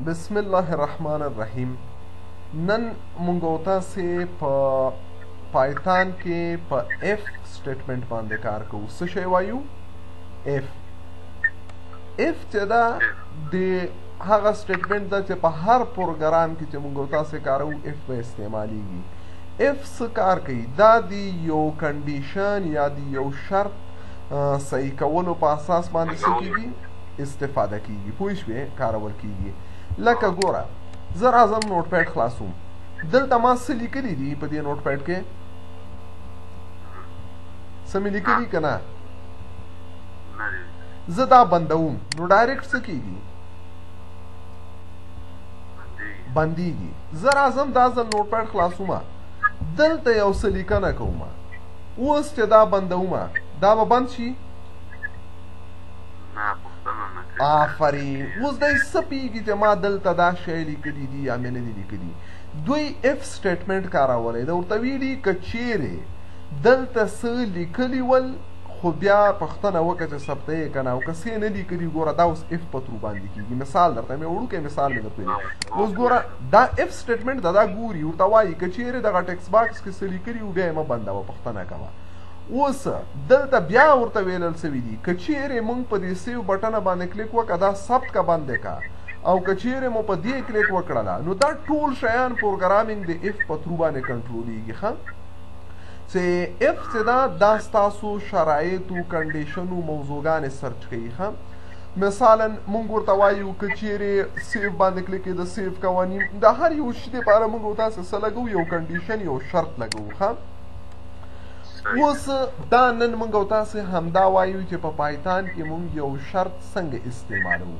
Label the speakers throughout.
Speaker 1: بسم الله الرحمن الرحیم. نن مونږ او تاسې په پایتان کې په اف سټیټمنټ باندې کار کوو. څه شی وایو؟ اف. اف چې دا د هغه سټیټمنټ ده چې په هر پروګرام کې چې مونږ او تاسې کاروو اف به استعمالیږي. اف څه کار کوي؟ دا د یو کنډیشن یا د یو شرط صحیح کولو په اساس باندې څه کیږي؟ استفاده کیږي. پوه شوې؟ کارول کیږي. لکه ګوره، زه راځم نوټ پیډ خلاصوم. دلته ما څه لیکلي دي په دې نوټ پیډ کې؟ څه مې لیکلي که نه؟ زه دا بندوم نو ډایرکټ څه کیږي؟ بندیږي. زه راځم دا ځل نوټ پیډ خلاصومه، دلته یو څه لیکنه کومه. اوس چې دا بندومه دا به بند شي؟ آفرین. اوس دی څه پوهېږي چې ما دلته دا شی لیکلي دي یا مې نه دي لیکلي؟ دوی اف سټیټمنټ کارولی ده، ورته ویلي که چیرې دلته څه لیکلي ول خو بیا پوښتنه وکړه چې ثبته یې که نه، او که څه یې نه لیکلي ګوره دا اوس اف په ترو باندې کېږي. مثال درته مې وړوکی مثال مې درته ویلی. اوس ګوره دا اف سټیټمنټ ده، دا ګوري ورته وایي که چیرې دغه ټکس باکس کې څه لیکلي وو بیا یې مه بندوه، پوښتنه کوه. اوس دلته بیا ورته ویلل سوي دي که چیرې مونږ په دې سیو بټنه باندې کلیک وکړه دا ثبت کا باندې کا، او که چیرې مو په دې کلیک وکړله نو دا ټول شیان پروګرامینګ د اف په ترو باندې کنټرولېږي. ښه چې اف چې دا ستاسو شرایطو کنډیشنو موضوعګانې سرچ کوي. ښه مثلا مونږ ورته وایو که چیرې سیف باندې کلیک د سیف قوانین د هر یو شي دپاره مونږ تاسې څه لګو؟ یو کنډیشن یو شرط لګو. ښه اوس دا نن مونږ او تاسې همدا وایو چې په پایتان کې مونږ یو شرط څنګه استعمالوو.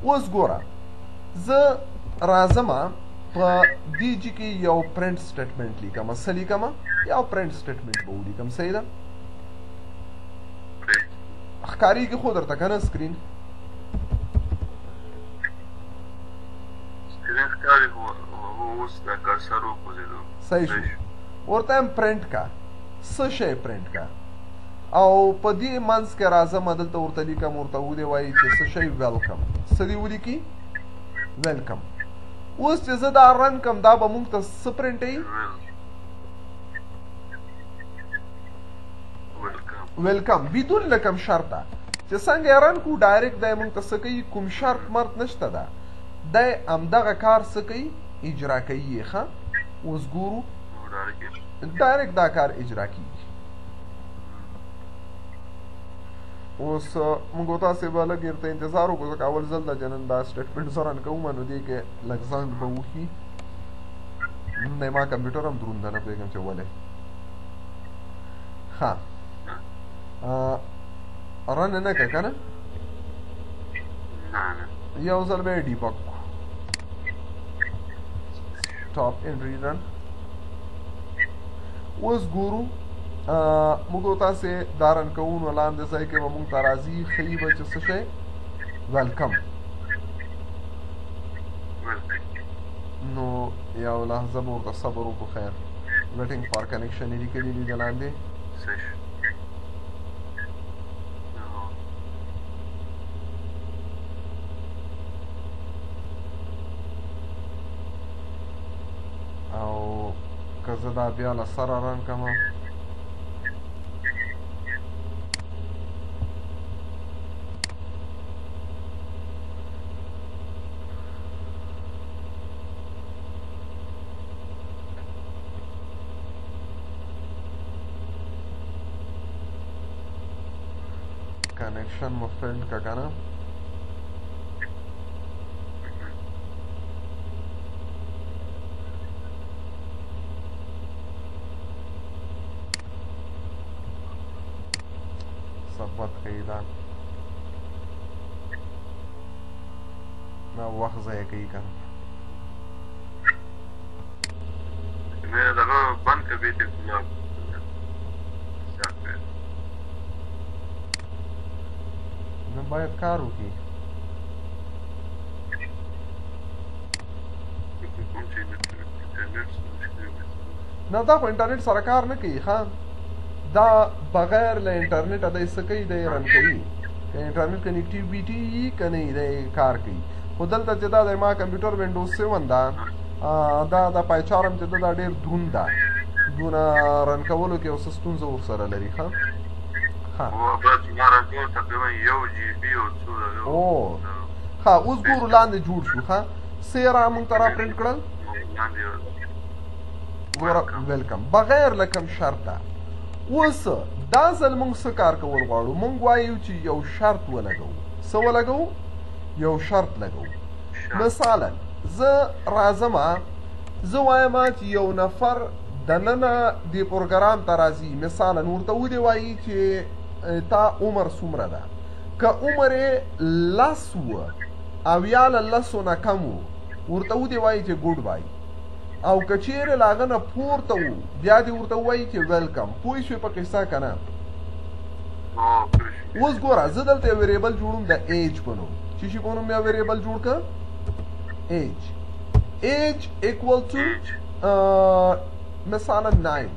Speaker 1: اوس ګوره، زه راځم په دې جي کې یو پرنټ سټیټمنټ لیکم. څه لیکم؟ یو پرنټ سټیټمنټ به ولیکم. صحیح ده؟ ښکارېږي خو درته که نه سکرین؟ صحیح شو. ورته یم پرنټ کا. څه شی پرنټ کا؟ او په دې منځ کې راځم دلته ورته لیکم، ورته ودې وایي چې څه شی ویلکم. څه دې ولیکي؟ ویلکم. اوس چې زه دا رن کم دا به مونږ ته څه پرنټوي؟ ویلکم بدون لکم شرطه. چې څنګه یې رن کړو ډایرکټ دی مونږ ته څه کوي؟ کوم شرط مرط نشته ده، دی همدغه کار څه کوي؟ اجرا کوي یې. ښه اوس ګورو ډایرکټ دا کار اجرا کیږي. اوس موږ تاسې به لږ ورته انتظار وکړو ځکه اول ځل ده چې نن دا سټیټمنټ زه رن کوم نو دې کې لږ ځنډ به وښي. نن دی ما کمپیوټر هم دروند ده، نه پوهېږم چې ولې. ښه رن نه که که نه؟ یو ځل به یې ډیبګ کړو. ټاپ ان ریرن. اوس ګورو موږ تاسې دا رن کوو نو لاندې ځای کې به موږ ته راځي ښیي به چې څه شی؟ ویلکم. نو یو لحظه به ورته صبر وکړو. خیر ویټینګ فار کنیکشن یې لیکلي دي د لاندې. او که زه دا بیا له سره رن کړم کنیکشن مو فیلډ که که نه؟ ثبت کوي دا نه وخت ضایع کوي که نه باید کار وکړي. نه دا خو انټرنیټ سره کار نه کوي. ښه دا بغیر له انټرنیټه دی څه کوي؟ دی رن کوي. که انټرنیټ کنیکټیویټي وي که نه دی کار کوي. خو دلته چې دا د ما کمپیوټر وینډوز 7 دا د پایچارم چې دا ډېر دروند ده دونه رن کولو کې اوس ستونزه ورسره لري ښه ښه اوس ګورو لاندې جوړ شو ښه سیرا موږ ته را پرنټ کړل ګوره ویلکم بغیر له کوم شرطه اوس دا ځل موږ څه کار کول غواړو موږ وایو چې یو شرط ولګوو څه ولګوو یو شرط لګوو مثلا زه راځم زه وایم چې یو نفر دننه د پروګرام ته راځي مثلا ورته ودې وایي چې تا عمر څومره ده که عمر یې 10 وه او یا له 10 نه کم و ورته ودې وایي چې ګوډ بای او که چیرې له هغه نه پورته و بیا دې ورته ووایي چې ویلکم پوه شوې په قصه که نه اوس ګوره زه دلته یو ویریبل جوړوم د ایج په نوم چې شي په نوم یو ویریبل جوړ که ایج equal to مثلا 9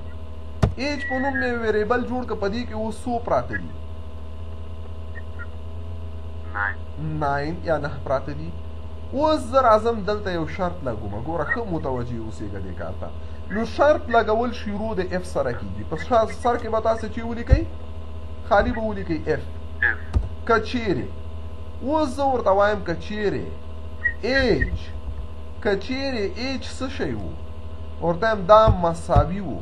Speaker 1: ایج په نوم مې ویریبل جوړ که په دې کې اوس څو پراته دي 9 یا 9 پراته دي اوس زه راځم دلته یو شرط لګوم ګوره ښه متوجه اوسېږه دې کار ته نو شرط لګول شروع د اف سره کېږي په سر کې به تاسو چې ولیکئ خالي به ولیکئ اف که چیرې اوس زه ورته وایم که چیرې ایج څه شی و ورته وایم دا مساوي و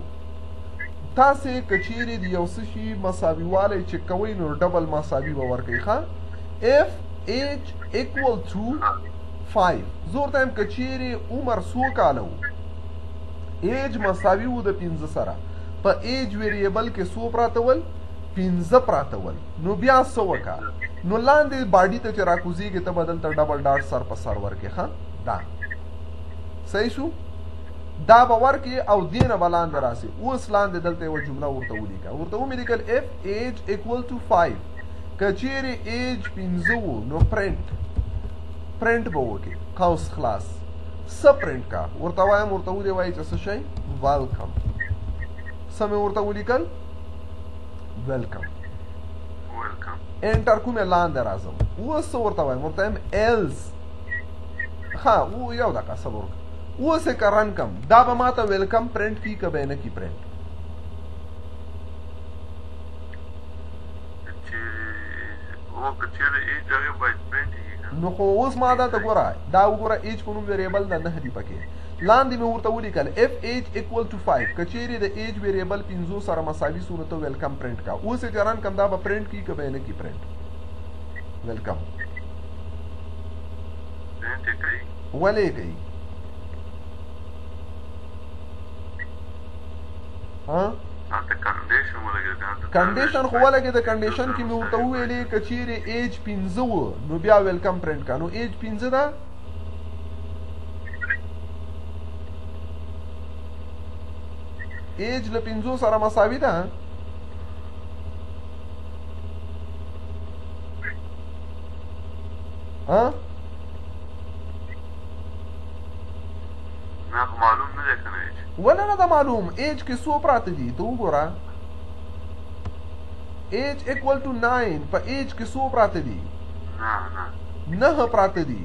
Speaker 1: تاسې که چیرې د یو څه شي مساوي والی چک کوئ نو ډبل مساوي به ورکوئ ښه اف ایج equal to 5 زه ورته وایم که چیرې عمر څو کاله و ایج مساوي و د 5 سره په ایج ویریبل کې څو پراته ول 15 پراته ول نو بیا څه وکړه نو لاندې باډي ته چې راکوزېږي ته به دلته ډبل ډاټ سر په سر ورکې ښه دا صحیح شو دا به ورکې او دې نه به لاندې راسي اوس لاندې دلته یوه جمله ورته ولیکه ورته ومې لیکل اف ایج equal to 5 که چیرې ایج 15 و نو پرنټ به وکړي قوس خلاص څه پرنټ کا ورته وایم ورته ودې وایي چې څه شی ویلکم څه مې ورته ولیکل ویلکم انټر کومې لاندې راځم اوس څه ورته وایم ورته وایم ایلس ښه یو دقیقه صبر وکړه اوس یې که رن کم دا به ما ته ویلکم پرنټ کي که به یې نه کي پرنټ نو خو اوس ما دلته ګوره دا وګوره ایج په نوم ویریبل د 9 دی پکې لاندې مې ورته ولیکل اف ایج equal to 5 که چیرې د ایج ویریبل 15 سره مساوي سو نو ته ویلکم پرنټ کا اوس یې چې رن کم دا به پرنټ کي که به یې نه کي پرنټ ویلکم ولې کوي کنډیشن خو ولګې د کنډیشن کې مې ورته وویلې که چیرې ایج 15 و نو بیا ویلکم پرنټ کا نو ایج 15 ده ایج له 15 سره مساوي ده
Speaker 2: معلوم نه ده کنه
Speaker 1: ولې نه ده معلوم ایج کې څو پراته دي ته وګوره ایج equal to 9 په ایج کې څو پراته دي 9 پراته دي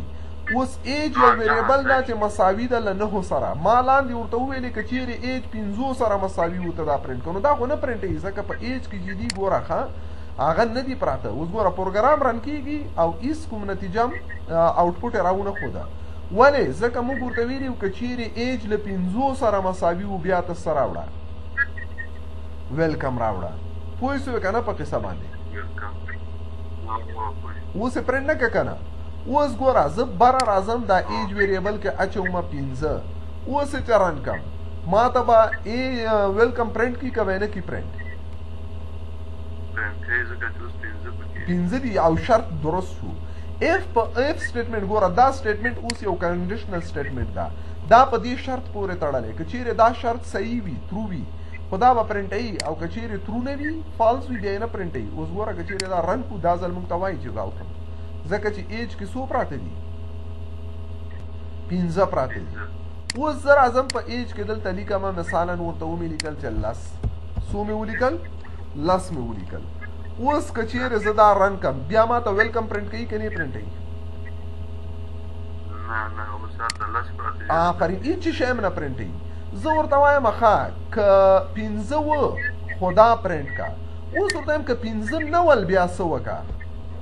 Speaker 1: اوس ایج یو ویریبل ده چې مساوي ده له 9 سره ما لاندې ورته وویلې که چیرې ایج 15 سره مساوي و ته دا پرنټ کړو نو دا خو نه پرنټوي ځکه په ایج کې چې دي ګوره ښه هغه نه دي پراته اوس ګوره پروګرام رن کېږي او هېڅ کوم نتیجه آوټپوټ یې راونه ښوده ولې ځکه موږ ورته ویلي وو که چیرې ایج له 15 سره مساوي و بیا ته څه راوړه ویلکم راوړه پوه شوې که نه په قصه باندې اوس یې پرنټ نه که که نه اوس ګوره زه بره راځم دا ایج ویریبل کې اچومه 15 اوس یې چې رن کم ما ته به ویلکم پرنټ کي که به یې نه کي پرنټ 15 دي او شرط درست شو اف سټیټمنټ ګوره دا سټیټمنټ اوس یو کنډیشنل سټیټمنټ ده دا په دې شرط پورې تړلی که چیرې دا شرط صحیح وي ترو وي خو دا به پرنټوي او که چیرې ترو نه وي فالس وي بیا یې نه پرنټوي اوس ګوره که چیرې دا رن کړو دا ځل موږ ته وایي چې ویلکم ځکه چې ایج کې څو پراته دي 15 پراته دي اوس زه راځم په ایج کې دلته لیکمه مثلا ورته ومې لیکل چې 10 څو مې ولیکل 10 مې ولیکل اوس که چیرې زه دا رن کم بیا ما ته ویلکم پرنټ کوي که نه پرنټوي
Speaker 2: نه اوس هلته لس پاتې دي.
Speaker 1: آفرین هېڅ شی هم نه پرنټوي. زه ورته وایم ښه که 5 و خو دا پرنټ کا. اوس ورته وایم که 5 نه ول بیا څه وکړه،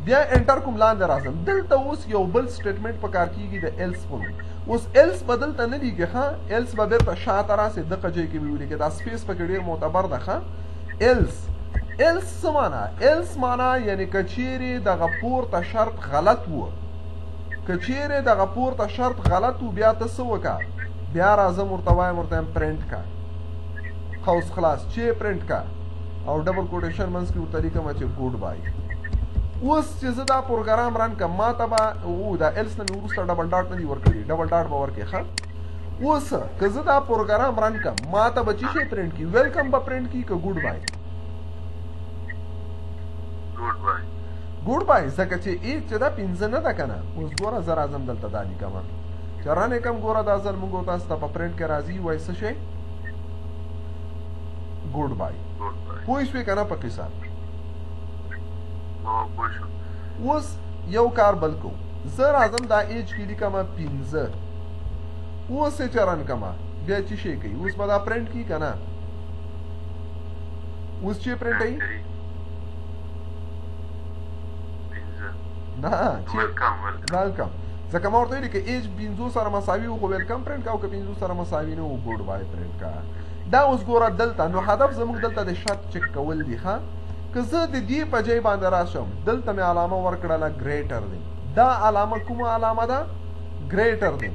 Speaker 1: بیا انټر کوم لاندې راځم. دلته اوس یو بل سټیټمنټ په کار کېږي د ایلس په نوم. اوس ایلس به دلته نه لیکي ښه، ایلس به بېرته شاته راسې دغه ځای کې به ولیکې. دا سپیس پکې ډېر معتبر ده ښه. ایلس څه معنا؟ ایلس معنا یعنې که چیرې دغه پورته شرط غلط و، که چیرې دغه پورته شرط غلط و بیا ته څه وکړه، بیا راځم ورته وایم ورته پرنټ کا. ښه اوس خلاص چې پرنټ کا او ډبل کوټیشن منځ کې ورته لیکم چې ګوډ بای. اوس چې زه دا پروګرام رن کړم ما ته به دا ایلس نه مې وروسته ډبل ډاټ نه دي ورکړي، ډبل ډاټ به ورکړي ښه. اوس که زه دا پروګرام رن کړم ما ته به څه شی پرنټ کړي، ویلکم به پرنټ کړي که ګوډ بای؟ ګوډ بای، ځکه چې ایج چې دا 5 نه ده که نه. اوس ګوره زه راځم دلته دا لیکم چې رن یې کړم. ګوره دا ځل مونږ تاسو ته په پرنټ کې راځي وایي څه شی ګوډ بای. پوه شوې که نه په قصه؟ اوس یو کار بل کوو، زه راځم دا ایج کې لیکم 5. اوس یې چې رن کړم بیا څه شی کوي؟ اوس به دا پرنټ کړي که نه؟ اوس چې پرنټ کوي نه چې ویلکم. ځکه ما ورته ویلي که ایج 5 سره مساوي و خو ویلکم پرنټ کا، او که 5 سره مساوي نه و ګوډ بای پرنټ کا. دا اوس ګوره دلته نو هدف زموږ دلته د شرط چک کول دي ښه. که زه د دې په ځای باندې راشم دلته مې علامه ورکړله ګریټر دی. دا علامه کومه علامه ده؟ ګریټر دی.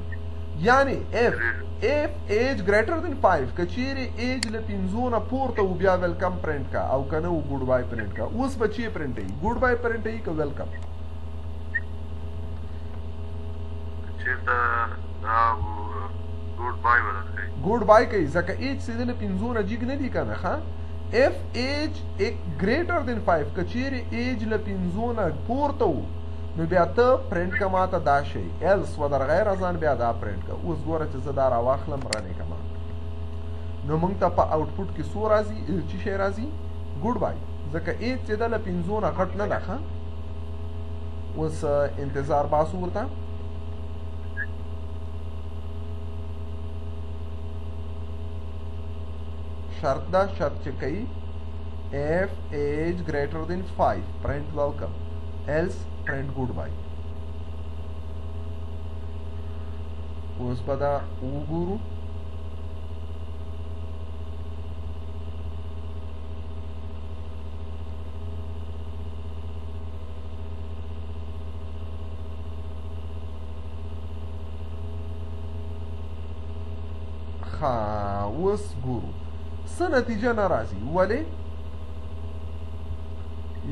Speaker 1: یعنی اف ایج ګریټر دین 5 که چیرې ایج له 5 نه پورته و بیا ویلکم پرنټ کا، او که نه و ګوډ بای پرنټ کا. اوس به چې پرنټ کوي ګوډ بای پرنټ کوي که ویلکم؟ ګوډ بای کوي ځکه ایج سیده له 5 نه جګ نه دي که نه ښه. اف ایج ګریټر دین 5 که چیرې ایج له 5 نه پورته و نو بیا ته پرنټ که ماته دا شی ایلس و در غیر ازان بیا دا پرنټ که. اوس ګوره چې زه دا راواخلم رنې کما نو موږ ته په آوټپوټ کې څو راځي؟ چې شی راځي ګوډ بای، ځکه ایج چې ده له 5 نه غټ نه ده ښه. اوس انتظار باسو ورته. شرط دا شرط چې کوي اف ایج ګریټر دین 5 پرنټ ویلکم ایلس پرنټ ګوډ بای. اوس به دا وګورو. ښه اوس ګورو څه نتیجه نه راځي. ولې؟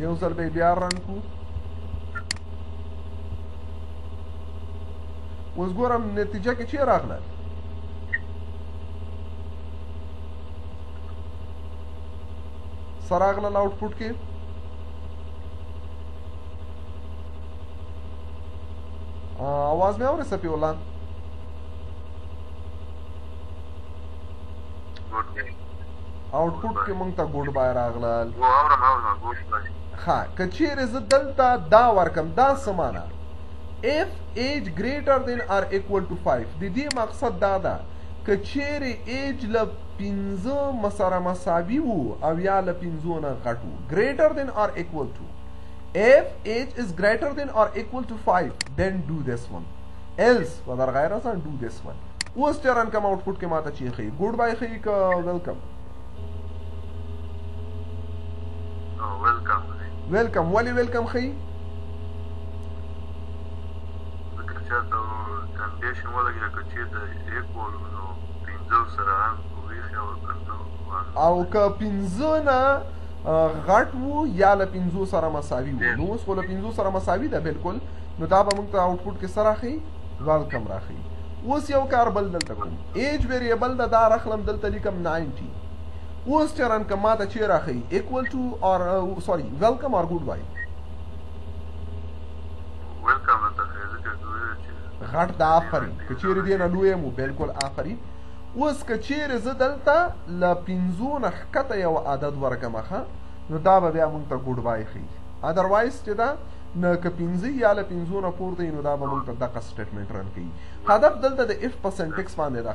Speaker 1: یو ځل به بیا رن کړو. اوس ګورم نتیجه کې چې راغله څه راغله آوټپوټ کې؟ आवाज مې اورې سپي الله؟ آوټپوټ کې مونږ ته ګوډ بای راغلل. ښه که چیرې زه دلته دا ورکم دا څه معنا؟ اف ایج ګریټر دین آر ایکول ټو 5. د دې مقصد دا ده که چیرې ایج له 5 سره مساوي وو او یا له 5 نه غټ وو. ګریټر دین آر ایکول ټو if age is greater than or equal to 5 then do this one, else وذر غیر ازان do this one. اوس چې رن کوم آوټپوټ کې ماته چی ښیي ګوډ بای ښیي که ویلکم؟ ویلکم. ولې ویلکم ښیي؟ او که 5 نه غټ وو یا له 5 سره مساوي وو نو اوس خو له 5 سره مساوي ده بالکل. نو دا به موږ ته آوټپوټ کې څه راښیي؟ ویلکم راښیي. اوس یو کار بل دلته کوم ایج ویریبل ده دا راخلم دلته لیکم 90. اوس چې رن کم ماته چې راښیي equal to or sorry welcome or goodbye؟ غټ ده آفرین. که چیرې دې نه لوی یم بالکل آفرین. اوس که چیرې زه دلته له 5 نه ښکته یو عدد ورکم ښه نو دا به بیا موږ ته ګوډ بای ښیي. ادروایز چې دا نه که 15 یا له 15 نه پورته نو دا به موږ ته دغه سټیټمنټ رن کوي. هدف دلته د اف په سنټکس باندې ده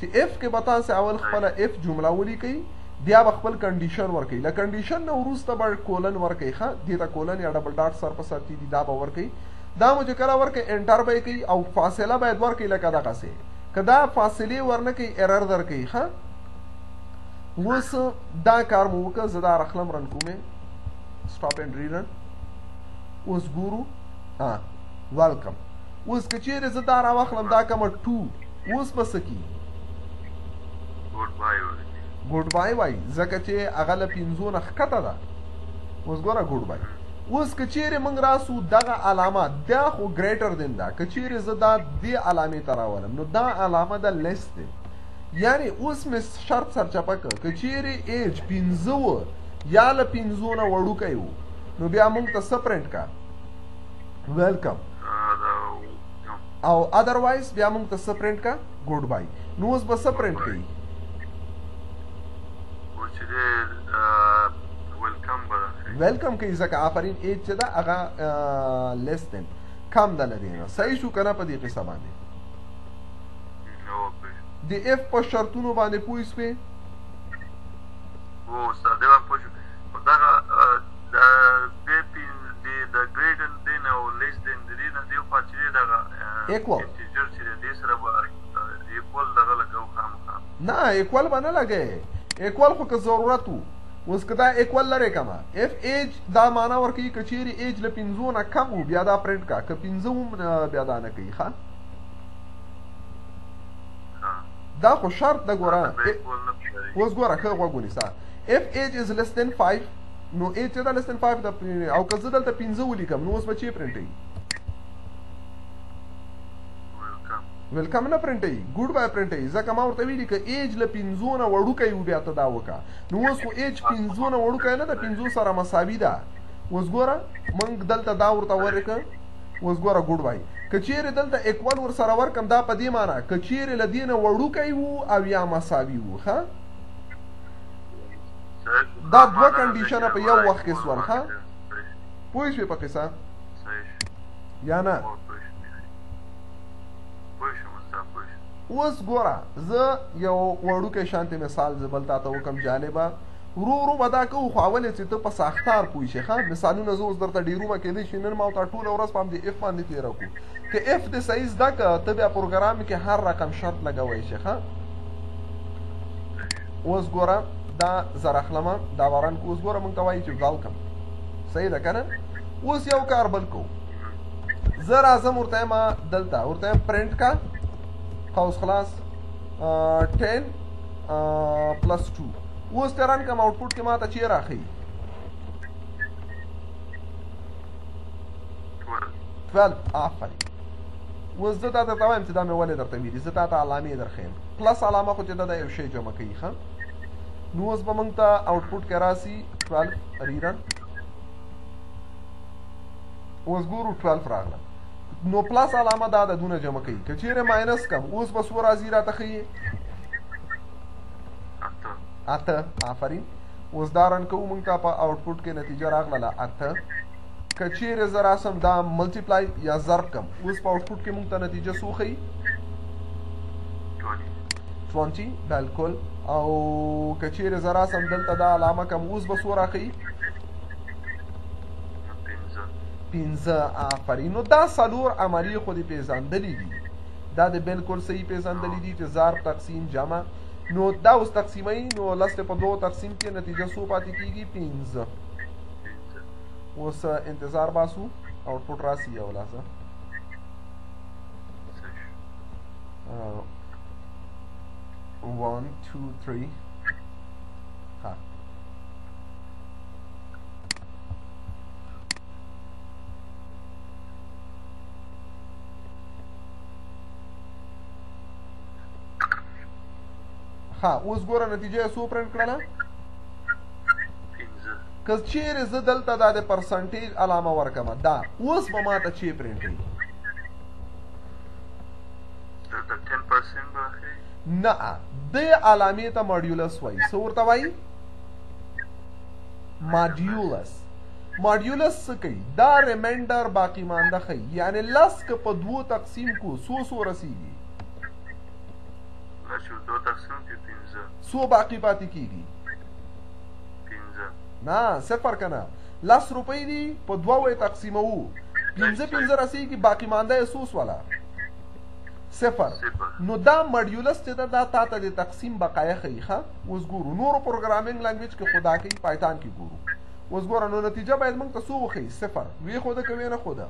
Speaker 1: چې اف کې به تاسو اول خپل اف جمله ولیکئ بیا به خپل کنډیشن ورکړئ. له کنډیشن نه وروسته به کولن ورکړئ. دې ته کولن یا ډبل ډاټ سر په سر دي دا به ورکړئ. دا مو چې کله ورکړئ انټر به کوي او فاصله باید ورکړئ لکه دغسې. که دا فاصلې ورنه کوي ایرر درکوي. اوس دا کار مو وکړه. زه دا رخلم رن کومې سټاپ اینډ ری رن. اوس ګورو ویلکم. اوس که چیرې زه دا راواخلم دا کومه 2 اوس به څه کي ګوډ بای وایي ځکه چې هغه له 15 نه ښکته ده. اوس ګوره ګوډ بای. اوس که چیرې موږ راسو دغه علامه دا خو ګریټر دین ده. که چیرې زه دا دې علامې ته راولم نو دا علامه ده لیس دی. یعنی اوس مې شرط سرچپه کړ که چیرې ایج 15 و یا له 15 نه وړوکی و نو بیا موږ ته څه پرنټ کا ویلکم او ادروایز بیا موږ ته څه پرنټ کا ګوډ بای. نو اوس به څه پرنټ کوي ویلکم کوي ځکه آفرین ایج چې ده هغه لیس دین کم ده له دې نه. صحیح شو که نه په دې قصه باندې د اف په شرطونو باندې پوه شوې نه ایکول به نه لګئ. ایکول خو که ضرورت و. اوس که دا ایکول لرې کمه اف ایج دا معنا ورکوي که چیرې ایج له 15 نه کم و بیا دا پرنټ کا. که 15 هم بیا دا نه کوي. دا خو شرط ده ګوره. اوس ګوره ښه غوږ ونیسه. اف ایج از لیس دین 5 نو ایج چې دا لیس دین 5 ده او که زه دلته 15 ولیکم نو اوس به چی پرنټوي ویلکم نه پرنټوي ګوډ بای پرنټوي. ځکه ما ورته ویلي که ایج له 15 نه وړوکی و بیا ته دا وکړه. نو اوس خو ایج 15 نه وړوکی نه ده 15 سره مساوي ده. اوس ګوره موږ دلته دا ورته ورکړه. اوس ګوره ګوډ بای. که چیرې دلته ایکول ورسره ورکم دا په دې معنا که چیرې له دې نه وړوکی و او یا مساوي و. دا دوه کنډیشنه په یو وخت کې سول. پوه شوې په قصه یا نه؟ اوس ګوره زه یو وړوکی شانتې مثال زه بل تاته وکم جالبه. ورو ورو به دا کوو خو اول چې ته په ساختار پوه شې. مثالونه زه اوس درته ډېرومه کېدای شي نن ما ورته ټوله ورځ په همدې اف باندې تېره کړو. که اف دې صحیح زده که ته بیا پروګرام کې هر رقم شرط لګوی شې. اوس ګوره دا زه راخلمه دا باران کو. اوس ګوره موږ ته وایي چې ویلکم صحیح ده که نه؟ اوس یو کار بل کوو. زه راځم ورته یم دلته ورته یم پرنټ کا قوس خلاص 10 پلس 2. اوس ته رن کم آوټپوټ کې ما ته چی راښیي 12. آفرین. اوس زه تا درته وایم چې دا مې ولې درته ویلي. زه تا ته علامې درښیم. پلس علامه خو چې ده یو شی جمع کوي. نو اوس به موږ ته آوټپوټ کې راسي 12 ریرن. اوس ګورو 12 راغله. نو پلس علامه دا عددونه جمع کوي. که چیرې ماینس کم اوس به څو راځي راته ښیي 8. آفرین. اوس دا رن کوو موږ ته په آوټپوټ کې نتیجه راغله 8. که چیرې زه راسم دا ملټیپلای یا ضرب کم اوس په آوټپوټ کې موږ ته نتیجه څو ښیي 20 بالکل. او که چیرې زه راسم دلته دا علامه کم اوس به څو راښیي 15. آفرین. نو دا څلور عملي خو دې پېژندلي دي. دا د بالکل صحیح پېژندلي دي چې ضرب تقسیم جمع. نو دا اوس تقسیموي نو لس په 2 تقسیم کې نتیجه څو پاتې کېږي 15. اوس انتظار باسو آوټپوټ راسي یو لحظه. 1 2 3 اوس ګوره نتیجه څو پرنټ کړله 15. که چیرې زه دلته دا د پرسنټیج علامه ورکمه دا اوس به ما ته چی پرنټ کوي
Speaker 2: دلته 10% به اخلي.
Speaker 1: نه دې علامې ته ماډیولس وایي. څه ورته وایي ماډیولس. ماډیولس څه کوي دا ریمایندر باقی مانده ښیي یعنی لس که په دوو تقسیم کو څو رسیږي
Speaker 2: لس یو 2 تقسیم کې 15
Speaker 1: څو باقی پاتې کیږي
Speaker 2: 15
Speaker 1: نه صفر کنه 10 روپۍ دي په دوو تقسیموو 15 رسیږي باقی مانده یې څو سوله صفر نو دا ماډیولس چې دا تا ته د تقسیم بقایه ښیي ښه اوس ګورو نورو پروګرامینګ لنګویج کې خدا کوي پایتان کې ګورو اوس ګوره نو نتیجه باید موږ ته څو وښیي صفر وی خوده کوي نه خوده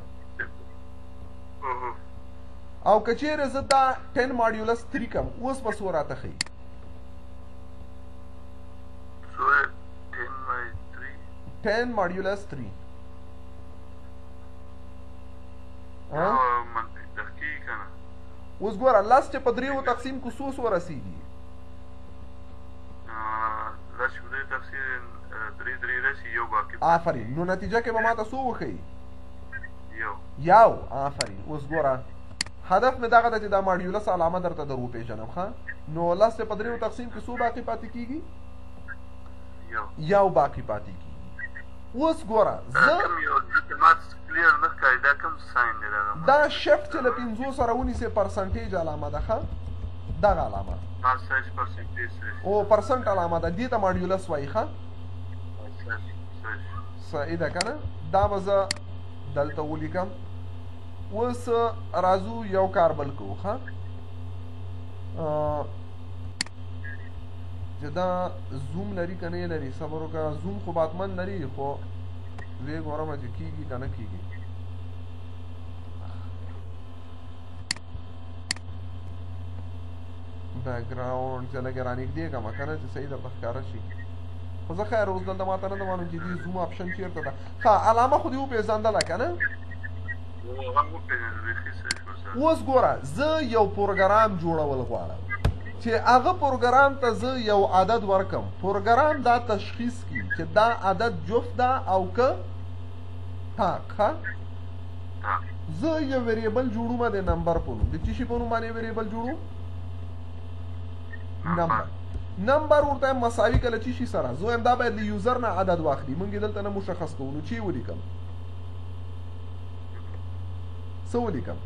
Speaker 1: او که چیرې زه دا 10 ماډیولس 3 کم اوس به څو راته ښیي 10 ماډیولس 3 اوس ګوره لس چې په دریو تقسیم کو څو رسیږي
Speaker 2: لس یو تقسیم 3 رسي یو باقي
Speaker 1: آفرین نو نتیجه کې به ماته څو وښیي یو آفرین اوس ګوره هدف مې دغه ده چې دا ماډیولس علامه درته در وپېژنم ښه نو لس چې په دریو تقسیم کې څو باقي پاتې کیږي یو باقي پاتې کیږي اوس ګوره دا شفت چې له 50 سره ونیسې پرسنټیج علامه ده ښه دغه علامه او پرسنټ علامه ده دې ته ماډیولس وایي ښه صحیح ده که نه دا به زه دلته ولیکم اوس راځو یو کار بل کوو ښه چې دا زوم لري که نه لري صبر وکړه زوم خو باتمن لري خو وی ګورم چې کېږي که نه کېږي بیکګراؤنډ چې لږ رانږدې کړم که نه چې صحیح درته ښکاره شي خو زه خیر اوس دلته ماته نه ده معلوم چې دې زوم آپشن چېرته ده ښه علامه خو دې وپېژندله که نه اوس ګوره زه یو پروګرام جوړول غواړم چې هغه پروګرام ته زه یو عدد ورکم پروګرام دا تشخیص کړي چې دا عدد جفت ده او که تاک ښه زه یو ویریبل جوړومه د نمبر په نوم د څه شي په نوم باندې ویریبل جوړو نمبر ورته مساوي کله څه شي سره زه وایم دا باید له یوزر نه عدد واخلي موږ یې دلته نه مشخص کوو نو چې ولیکم څه ولیکم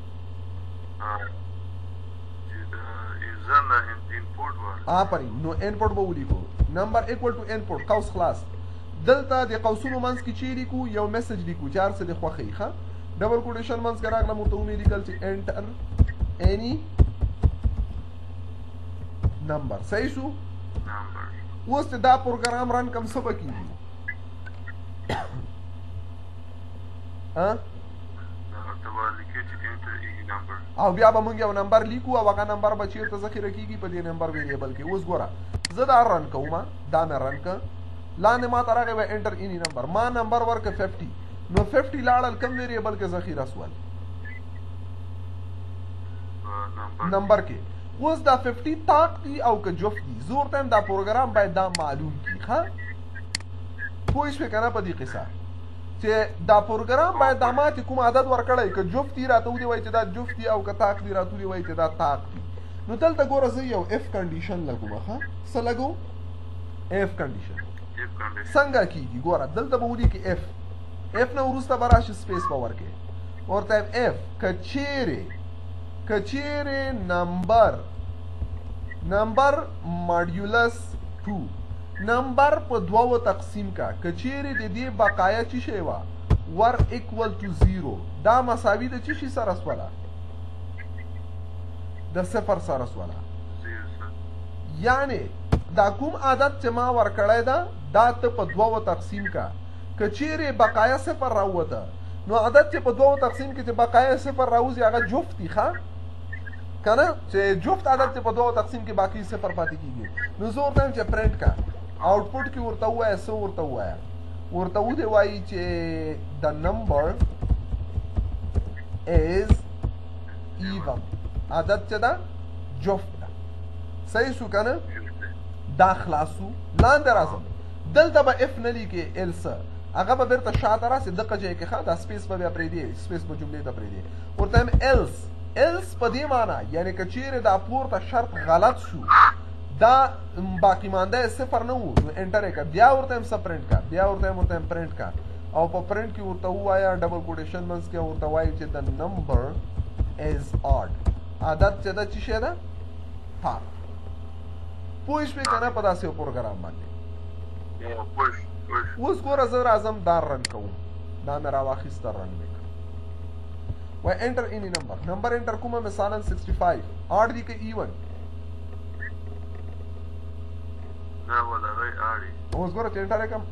Speaker 1: آفرین نو انپوټ به ولیکو نمبر اکول ټو انپوټ قوس خلاص دلته د قوسونو منځ کې چې لیکو یو میسج لیکو چې هر څه د خوښوي ښه ډبل کوټیشن منځ کې راغلم ورته ومې لیکل چې انټر اني نمبر صحیح شو اوس چې دا پروګرام رن کم څه به کېږي او بیا به موږ یو نمبر لیکو او هغه نمبر به چېرته ذخیره کېږي په دې نمبر ویریبل کې اوس ګوره زه دا رن کوم دا مې رن که لاندې ما ته راغی وای انټر اینی نمبر ما نمبر ورکه 50 نو 50 لاړل کم ویریبل کې ذخیره سول نمبر کې اوس دا 50 تاک دي او که جفت دي زه ورته دا پروګرام باید دا معلوم کړي ښه پوه شوې که نه په دې قصه چې دا پروګرام باید دا ما چې کوم عدد ورکړی که جفت دي راته ودې وایي چې دا جفت دي او که تاک دي راته ودې وایي چې دا تاک دي نو دلته ګوره زه یو اف کنډیشن لګوم ښه څه لګو اف کنډیشن څنګه کېږي ګوره دلته به ولیکي اف نه وروسته به راشي سپیس به ورکړې ورته اف که چیرې نمبر ماډیولس 2 نمبر په دوو تقسیم کا که چیرې د دې بقایه څه شی وه ور اکول ټو 0 دا مساوي د څه شي سره سوله د صفر سره سوله یعنی دا کوم عادت چې ما ورکړی ده دا ته په دوو تقسیم کا که چیرې بقایه صفر راووته نو عادت چې په دوو تقسیم کې چې بقایه صفر راوځي هغه جفت دي ښه که نه چې جفت عادت چې په دوو تقسیم کې باقي صفر پاتې کېږي نو زه ورته وایم چې پرنټ کا آوټپوټ کې ورته ووایه څه ورته ووایه ورته ودې وایي چې د نمبر از ایون عادت چې ده جفت ده صحیح شو که نه دا خلاصو لاندې راځم دلته به اف نه لیکې السه هغه به بیرته شاته راسي دقه ځای کې ښه دا سپیس به بیا پرېږدي سپیس به جملې ته پرېږدي ورته وایم الس په دې معنا یعنی که چیرې دا پورته شرط غلط شو دا باقی مانده صفر نه وو نو انټر یې کړه بیا ورته وایم څه پرنټ کا بیا ورته وایم پرنټ کا او په پرنٹ کې ورته وایا ډبل کوټیشن منځ کې ورته وایي چې د نمبر از اډ عدد چې دا څه شی ده ها پوه شوې که نه په داسې پروګرام باندې اوس ګوره زه راځم دا رن کوم دا مې راواخیسته رن مې کړ وای انټر اینی نمبر انټر کومه مثلا 65 اډ دی که ایون
Speaker 2: نه ولا رای اړي
Speaker 1: اوس ګوره چې انټر کوم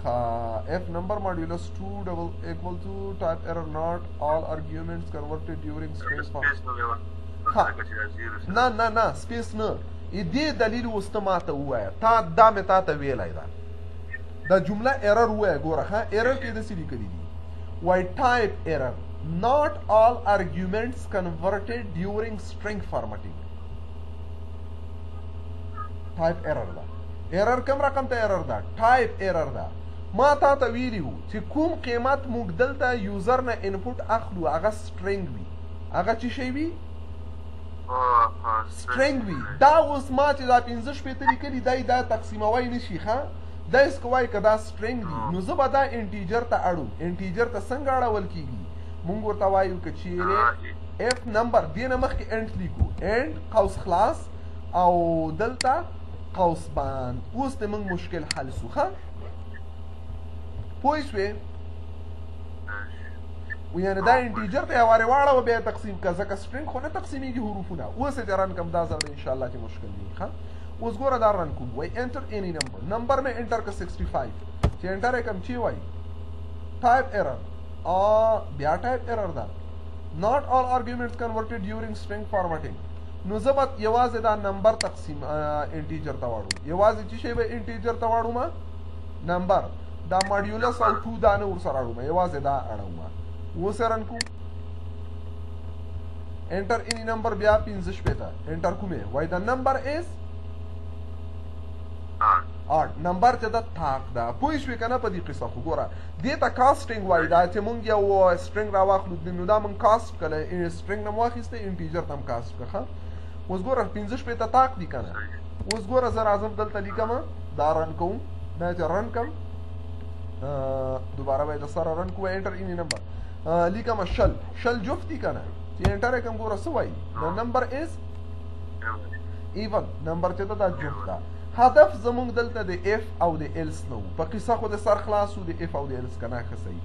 Speaker 1: f number modulus 2 double equal to type error not all arguments converted during space نه سپیس نه دې دلیل اوس ته ماته ووایه تا دا مې تا ته ویلی ده دا جمله ایرر ووایه ګوره ښه ایرر کې داسې لیکلي دي وای ټایپ ایرر not all arguments converted during string formatting ټایپ ایرر ده ایرر کم رقم ته ایرر ده ټایپ ایرر ده ما تا ته ویلي وو چې کوم قیمت موږ دلته یوزر نه انپوټ اخلو هغه سټرنګ وي هغه څه شی وي سټرنګ وي دا اوس ما چې دا 15 شپېته لیکلي دی دا تقسیموی نه شي ښه دا یې کوای که دا سټرنګ وي نو زه به دا انټیجر ته اړو انټیجر ته څنګه اړول کېږي مونږ ورته وایو که چیرې اف نمبر دې نه مخکې انټ لیکو انټ قوس خلاص او دلته قوس بند اوس د موږ مشکل حل سو ښه پوه شوې یعنې دا انټیجر ته هوارې واړوه بیا یې تقسیم کړه ځکه سټرنګ خو نه تقسیمیږي حروفونه اوس یې چې رن کړم دا ځل انشاءالله چې مشکل دی ښه اوس ګوره دا رن کوم وایي انټر اینی نمبر مې انټر کړه 65 چې انټر یې کړم چې وایي ټایپ ایرر بیا ټایپ ایرر ده not all arguments converted during string formatting نو زه به یوازې دا نمبر تقسیم انټیجر ته واړو یوازې چې شی به انټیجر ته واړو ما نمبر دا ماډیولس او 2 دا نه ورسره اړو ما یوازې دا اړو ما اوس یې رن کوم انټر اینی نمبر بیا 15 شپېته انټر کومې وایي د نمبر از اډ نمبر چې دا تاک ده پوه شوې که نه په دې قصه خو ګوره دې ته کاسټنګ وایي دا چې مونږ یو سټرنګ راواخلو نو دا مونږ کاسټ کړه سټرنګ نه مو واخیسته انټیجر ته هم کاسټ کړه اوس ګوره 15 شپېته تاک دي که نه اوس ګوره زه راځم دلته لیکم دا رن کوم دا چې رن کړم دوباره به یې د سره رن کوم انټر اینی نمبر لیکم شل جفت دي که نه چې انټر یې کړم ګوره څه وایي د نمبر از ایون نمبر چې دا جفت ده هدف زمونږ دلته د اف او د ایلس نه و په قصه خو د سر خلاص و د اف او د ایلس که نه ښه صحیح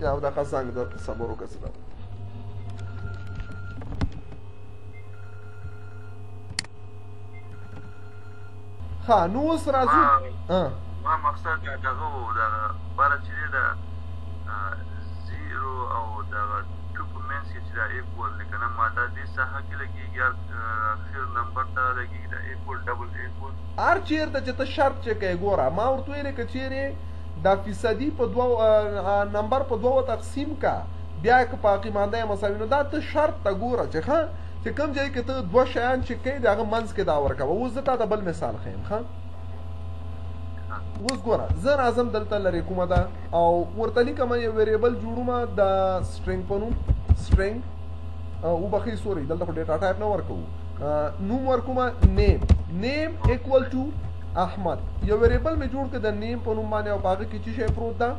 Speaker 1: یا دغه څنګه د صبر وکړه څه ده ښه نو اوس راځو
Speaker 2: ما مقصد دغه و دغه باره چې دی د زیرو او دغه ټو په منځ کې چې دا ایکول دی که نه ما دا دې ساحه کې لګېږي اخر نمبر ته لګېږي دا ایکول ډبل ایکول
Speaker 1: هر چېرته چې ته شرط چې کوې ګوره ما ورته ویلې که چېرې دا فیصدي په دوه نمبر په دوه تقسیم کا بیا که په عقیمانده مساوي نو دا ته شرط ته ګوره چې ښه چې کوم ځای کې ته دوه شیان چې کوې د هغه منځ کې دا ورکوه اوس زه تا ته بل مثال ښیم ښه اوس ګوره زه راځم دلته لرې کومه ده او ورته لیکم یو ویریبل جوړومه د سټرنګ په نوم سټرنګ وبخښئ سوري دلته خو ډیټا ټایپ نه ورکوو نوم ورکومه نیم ایکول ټو احمد یو ویریبل مې جوړ کړ د نیم په نوم باندې او په هغه کې څه شی پروت ده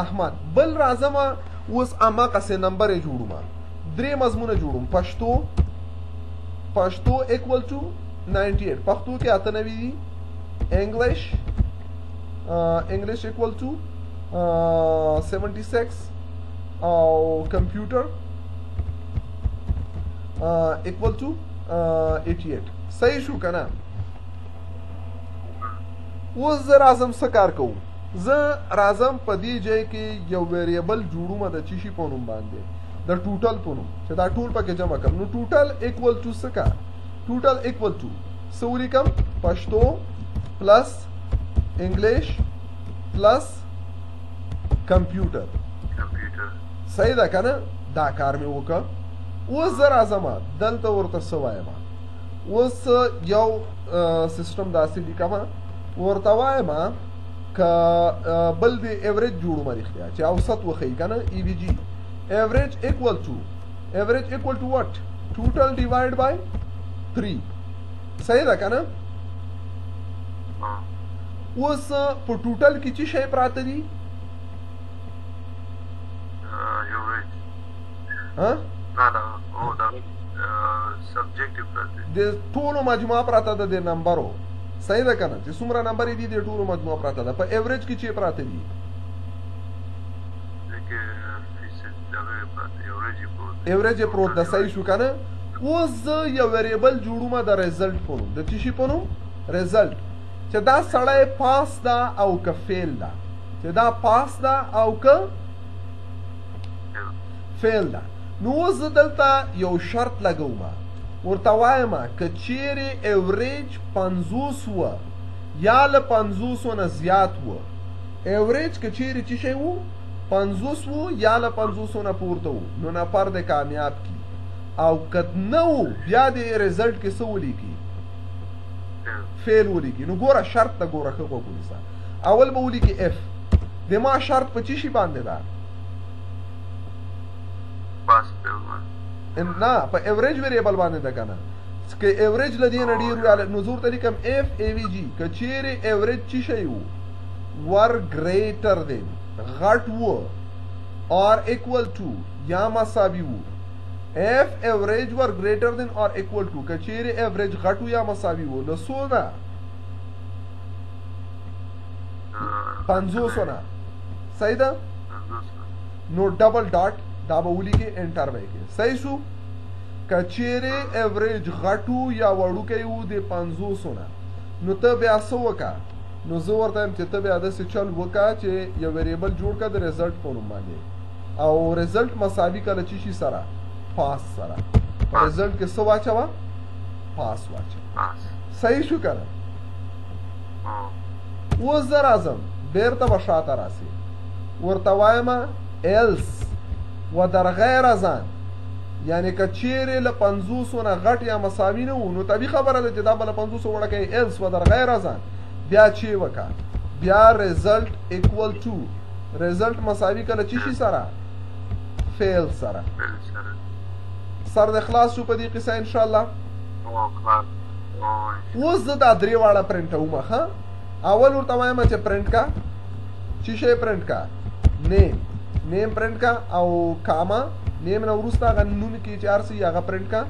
Speaker 1: احمد بل راځم اوس هماغسې نمبر یې جوړومه درې مضمونه جوړوم پښتو ایکول ټو 98 پښتو کې 98 دي انګلیش ایکول ټو 76 او کمپیوټر ایکول ټو 88 صحیح شو که نه اوس زه راځم څه کار کوم زه راځم په دې ځای کې یو ویریبل جوړومه د څه شي په نوم باندې د ټوټل په نوم چې دا ټول پکې جمع کړم نو ټوټل ایکول ټو څه کار ټوټل ایکول ټو څه ولیکم پښتو پلس انګلیش پلس کمپیوټر صحیح ده که نه دا کار مې وکړه اوس زه راځم دلته ورته څه وایم اوس یو سیسټم داسې لیکم ورته وایم که بل د ایوریج جوړوم رښتیا چې اوسط وښیي که نه ای وي جي ایوریج ایکول ټو وټ ټوټل ډیوایډ بای 3 صحیح ده که نه اوس په ټوټل کې چې شی پراته دي ها د ټولو مجموعه پراته ده د نمبرو صحیح ده کنه چې څومره نمبر دي د ټولو مجموعه پراته ده په ایوریج کې چې پراته دي ایوریج پروت ده صحیح شو کنه اوس زه یو ویریبل جوړوم د ریزلټ په نوم د څه شي په نوم ریزلټ چې دا سړی پاس ده او که فیل ده چې دا پاس ده او که فیل ده نو اوس زه دلته یو شرط لګوم ورته وایم که چیرې ایوریج 50 وه یا له 50 نه زیات وه ایوریج که چیرې څه شی وو 50 وو یا له 50 نه پورته وو نو نفر د کامیاب کی او که نه وو بیا د ریزلټ کې څه ولیکي فیل ولیکي نو ګوره شرط ته ګوره ښه غوږ ونیسه اول به ولیکي اف د ما شرط په څه شي باندې ده نه په ایوریج ویریبل باندې ده کنه که ایوریج له دې نه ډېر وي نو زه ورته لیکم اف ای وي جي که چیرې ایوریج څه شی وو ور ګریټر دین غټ وو اور اکول ټو یا مساوي وو اف ایوریج ور ګریټر دین اور اکول ټو که چیرې ایوریج غټ وو یا مساوي وو له څو نه 500 نه صحیح ده نو ډبل ډاټ دا به ولیکې انټر به یې صحیح شو که چیرې ایوریج غټو یا وړوکی وو د 500 نه نو ته بیا څه وکړه نو زه ورته یم چې ته بیا داسې چل وکړه چې یو ویریبل جوړ کړه د ریزلټ په نوم باندې او ریزلټ مساوي کړه چې شي سره پاس سره ریزلټ کې څه واچوه پاس واچوه صحیح شو که نه اوس زه راځم بیرته به شاته راسي ورته وایم ایلس و در غیر از آن یعنی که چیرې له 500 نه غټ یا مساوي نه وو نو طبیعي خبره ده چې دا به له 500 وړکی ایلس و در غیر از آن بیا چې وکړه بیا ریزلټ اکول ټو ریزلټ مساوي کله چې شي سره فیل سره سر د خلاص شو په دې قصه ان شاء الله اوس زه دا درې واړه پرنټوم ښه اول ورته وایم چې پرنټ کا چې شی پرنټ کا نیم پرنټ کا او کاما نیم نه وروسته هغه نوم کې چې هر څه هغه پرنټ کا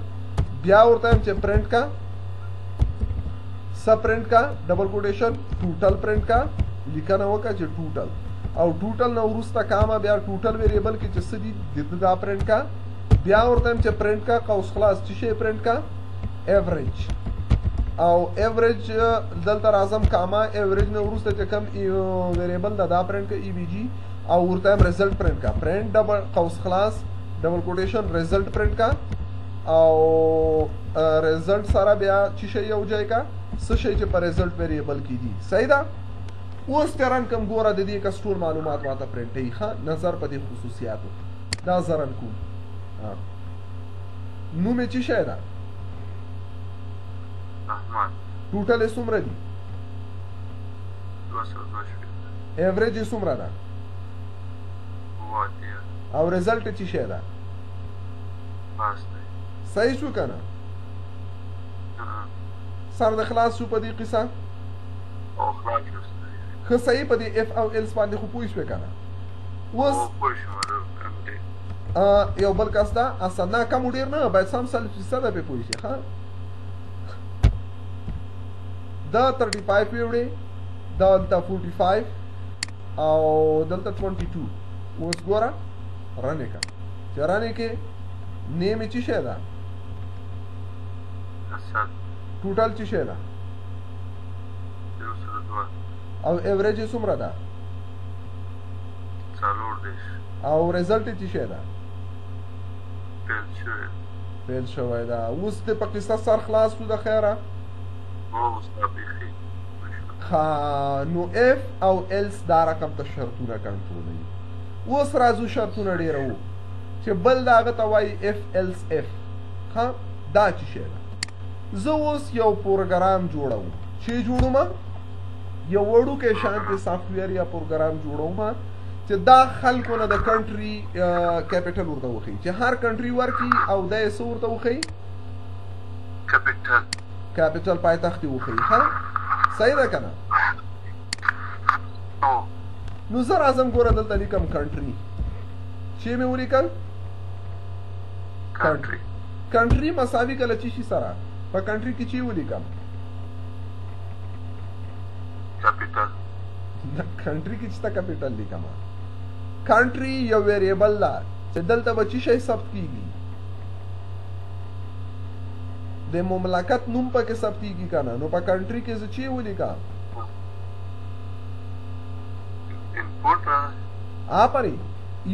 Speaker 1: بیا ورته وایم چې پرنټ کا سب پرنټ کا ډبل کوټیشن ټوټل پرنټ کا لیکنه وکړه چې ټوټل او ټوټل نه وروسته کاما بیا ټوټل ویریبل کې چې څه دي دا پرنټ کا بیا ورته وایم چې پرنټ کا قوس خلاص چې شی پرنټ کا ایوریج او ایوریج دلته راځم کاما ایوریج نه وروسته چې کوم ویریبل دا پرنټ کا ای وی جی او ورته هم ریزلټ پرنټ کا پرنټ ډبل قوس خلاص ډبل کوټیشن ریزلټ پرنټ کا او ریزلټ سره بیا چې شی یو ځای کا څه شی چې په ریزلټ ویریبل کې دي صحیح ده اوس تران کوم ګوره د دې کس ټول معلومات ماته پرنټ ای ښه نظر په دې خصوصیاتو دا زرن کوم نوم یې څه شی ده
Speaker 2: احمد
Speaker 1: ټوټل یې څومره دي 222 ایوریج یې څومره ده او ریزلټ یې څه شی ده
Speaker 2: پاس دی
Speaker 1: صحیح شو که نه سر د خلاص شو په دې قصه ښه صحیح په دې اف او ایلس باندې خو پوه شوې که نه اوس یو بل کس ده اصل نه کم ډېر نه باید سم 100% پې پوه شي ښه دا 35 وړې دا دلته 45 او دلته 22 اوس ګوره رنې که چې رنې کې نیم یې څه شی ده ټوټل څه شی ده او ایوریج یې څومره ده او ریزلټ یې څه شی ده فیل شوی ده اوس دې په قصه سر خلاص شو د خیره نو اف او ایلس دا رقم ته شرطونه کنټرولوي اوس راځو شرطونه ډېره وو چې بل د هغه ته وایي اف ایلس اف ښه دا څه شی ده زه اوس یو پروګرام جوړوم چې جوړوم یو وړوکی شانتې سافټویر یا پروګرام جوړوم چې دا خلکو نه د کنټري کیپیټل ورته وښیي چې هر کنټري ورکړي او دا یې څه ورته وښیي کیپیټل پایتخت یې وښیي ښه صحیح ده کنه نو زه راځم ګوره دلته لیکم کنټري چې مې ولیکل کنټري مساوي کله چې شي سره په کنټري کې چې ولیکم
Speaker 2: کیپیټل
Speaker 1: کنټري کې چې تا کیپیټل لیکم کنټري یو ویریبل ده چې دلته به چې شی ثبت کیږي د مملکت نوم پکې ثبت کیږي کنه نو په کنټري کې زه چې ولیکم
Speaker 2: انپوټ
Speaker 1: آپری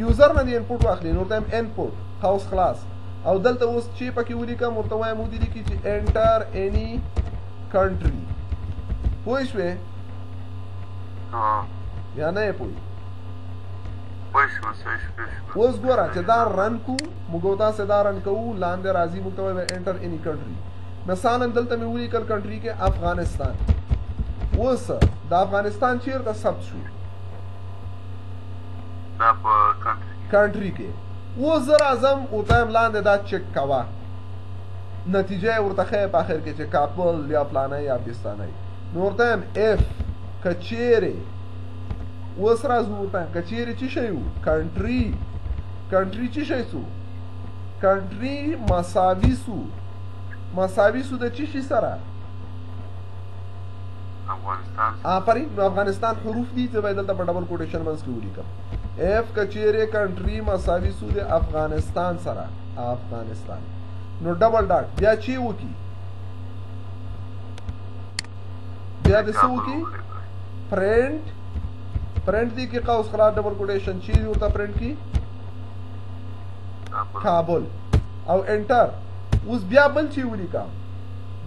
Speaker 1: یوزر نه دی انپوټ واخلي نو ته انپوټ هاوس خلاص او دلته اوس چې پکې ولیکم ورته وایم ودی لیکي چې انټر اني کنټري پوه شوې یا نه پوه اوس ګوره چې دا رن کو موږ تاسو دا رن کوو لاندې راځي موږ ته وایي انټر اني کنټري مثلا دلته مې ولیکل کنټري کې افغانستان اوس د افغانستان چیرته ثبت شو
Speaker 2: دا په
Speaker 1: کنټري کې اوس زه راځم ورته وایم لاندې دا چک کوه نتیجه یې ورته ښیي په اخر کې چې کابل یا فلانی یا بستانی نو ورته وایم اف که چیرې اوس راځو ورته وایم که چیرې څه شی و کنټري څه شی سو کنټري مساوي سو د څه شي سره
Speaker 2: افغانستان
Speaker 1: آفرین نو افغانستان حروف دي چې باید دلته په ډبل کوټیشن منځ کې ولیکم اف کچیرې کنټري مساوي سو د افغانستان سره افغانستان نو ډبل ډاټ بیا چې وکی بیا د څه وکی پرنٹ دی کې قوس خلاص ډبل کوټیشن چې ورته پرنٹ کی کابل او انټر اوس بیا بل چې ولیکم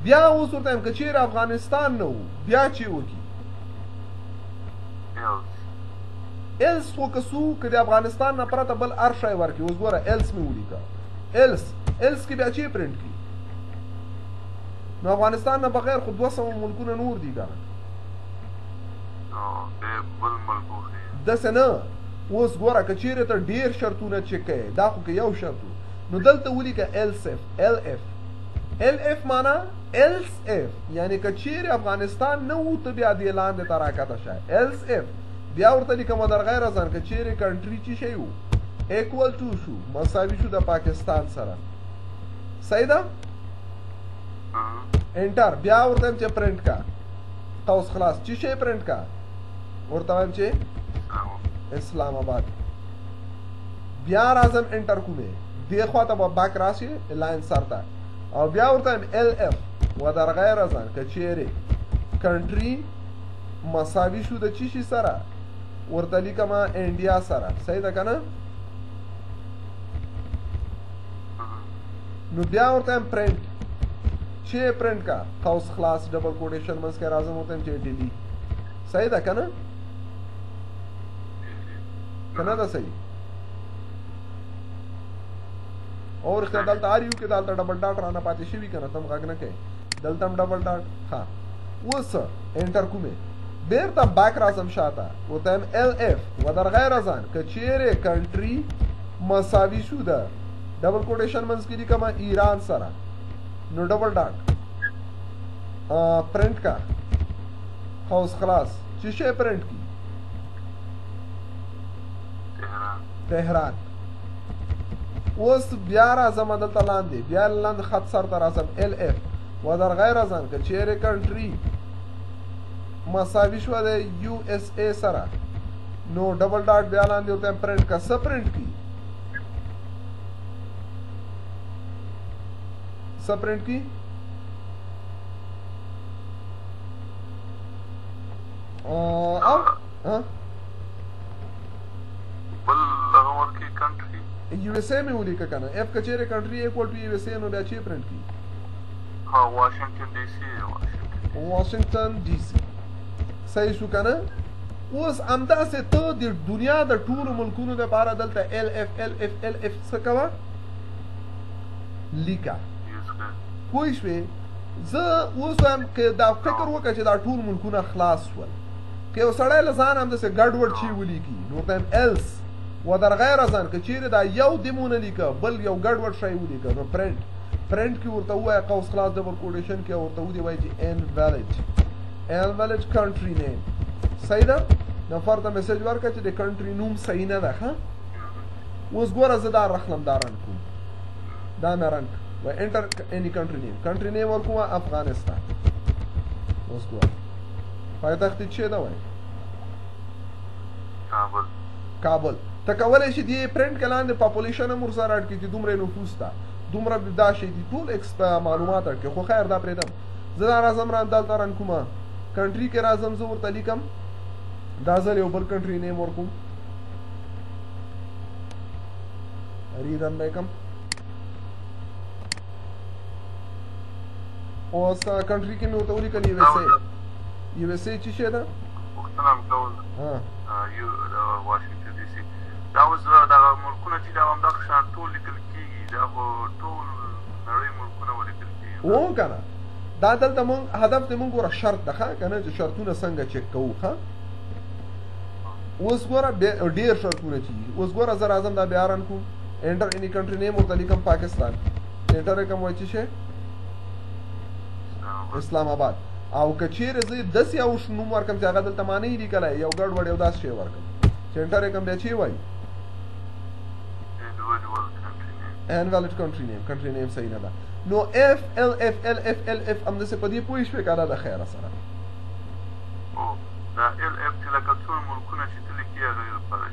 Speaker 1: بیا اوس ورته هم که چیرې افغانستان نه و بیا چې وکړي ایلس وکسو که د افغانستان نه پرته بل هر شی ورکړي اوس ګوره ایلس مې ولیکه ایلس کې بیا چې پرنټ کړي نو افغانستان نه بغیر خو 200 ملکونه نور دي که داسې نه اوس ګوره که چیرې ته ډېر شرطونه چک کوې دا خو که یو شرط نو دلته ولیکه ال اف معنا ایلس اف یعنی که چیرې افغانستان نه و ته بیا دې لاندې ته راکته شه ایلس اف بیا ورته لیکم در غیر ازن که چیرې کنټري چې شی و ایکوال ټو شو مساوي شو د پاکستان سره صحیح ده انټر بیا ورته چې پرنٹ کا قوس خلاص چې شی پرنٹ کا ورته وایم چې اسلام آباد بیا راځم انټر کومه دی خواته به باک راشي لاین سرته او بیا ورته ال اف و در غیر ازن که چیرې کنټري مساوي شو د چی شي سره ورته لیکم انډیا سره صحیح ده کنه نو بیا ورته پرنٹ چې پرنٹ کا قوس خلاص ډبل کوټیشن منځ کې راځم ورته چې ډیلی صحیح ده کنه دا صحیح اور که دلته آر یو کې دلته ډبل ډاټ رانه پاتې شوي که نه ته هم غږ نه کوې دلته هم ډبل ډاټ ها اوس انټر کومې بیرته باک راځم شاته ورته یم ال اف و در غیر ازان که چیرې کنټري مساوي شو ده ډبل کوټیشن منځ کې لیکم ایران سره نو ډبل ډاټ پرنٹ کا قوس خلاص چې شی پرنٹ کی تهران اوس بیا راځم دلته لاندې بیا لاندې خط سر ته راځم ال اف و در غیر ازن که چیرې کنټري مساوي شوه د یو اس ای سره نو ډبل ډاټ بیا لاندې ورته پرنٹ کا څه پرنٹ کی څه پرنٹ کی یو اس اے میں ولیکه کنه اف کچېره کنټري ایکوال ټو یو اس اے نو بیا چې پرنٹ کی
Speaker 2: ها واشنگټن
Speaker 1: ډي سي صحیح شو کنه اوس همداسې ته د دنیا د ټولو ملکونو دپاره دلته ال اف څه کوه لیکه پوه شوې زه اوس وایم که دا فکر وکړه چې دا ټول ملکونه خلاص شول که یو سړی له ځان همداسې ګډوډ شي ولیکي نو ورته وایم ایلس و در غیر ازن که چیرې دا یو دمونه لیکه بل یو ګډوډ شی ولیکه نو پرنٹ کې ورته ووایه قوس خلاص ډبل کوټیشن کې ورته ودې وایي چې invalid country name صحیح ده نفر ته میسج ورکړه چې د کنټري نوم صحیح نه ده ښه اوس ګوره زه دا رخلم دا رن کوم دا مې رن و انټر اني کنټري نیم ورکوم افغانستان اوس ګوره پایتخت یې څه ده وایي کابل ته کولی شي دې پرنټ کې لاندې پاپولیشن هم ورسره اډ کړي چې دومره نفوس ده دومره دا شی دي ټول معلومات اډ کړي خو خیر دا پرېږدم زه دا راځم دلته رن کومه کنټري کې راځم زه ورته لیکم دا ځل یو بل کنټري نیم ورکوم ریرن به کم اوس کنټري کې مې ورته ولیکل یو اس ای چې شی ده
Speaker 2: پوښتنه مې کوله واشنګټن ډي سي دا اوس دغه ملکونه چې دا همدغه شان ټول لیکل کېږي دا خو ټول نړۍ ملکونه ولیکل کېږي
Speaker 1: او که نه دا دلته مونږ هدف د مونږ ګوره شرط ده ښه که نه چې شرطونه څنګه چک کوو ښه اوس ګوره ډېر شرطونه چې دي اوس ګوره زه راځم دا بیا رن کوم انټر اني کنټري نیم ورته لیکم پاکستان انټر یې کوم وایي چې شی اسلام آباد او که چیرې زه داسې یو نوم ورکړم چې هغه دلته ما نه وي لیکلی یو ګډوډ یو داسې شی ورکړم چې انټر یې کوم بیا چې وایي invalid country name صحیح نه ده نو اف ال اف ال اف ال اف همداسې په دې پوه شوې که دا د خیره سره
Speaker 2: دا ال اف چې لکه څو ملکونه چې ته لیکي هغې لپاره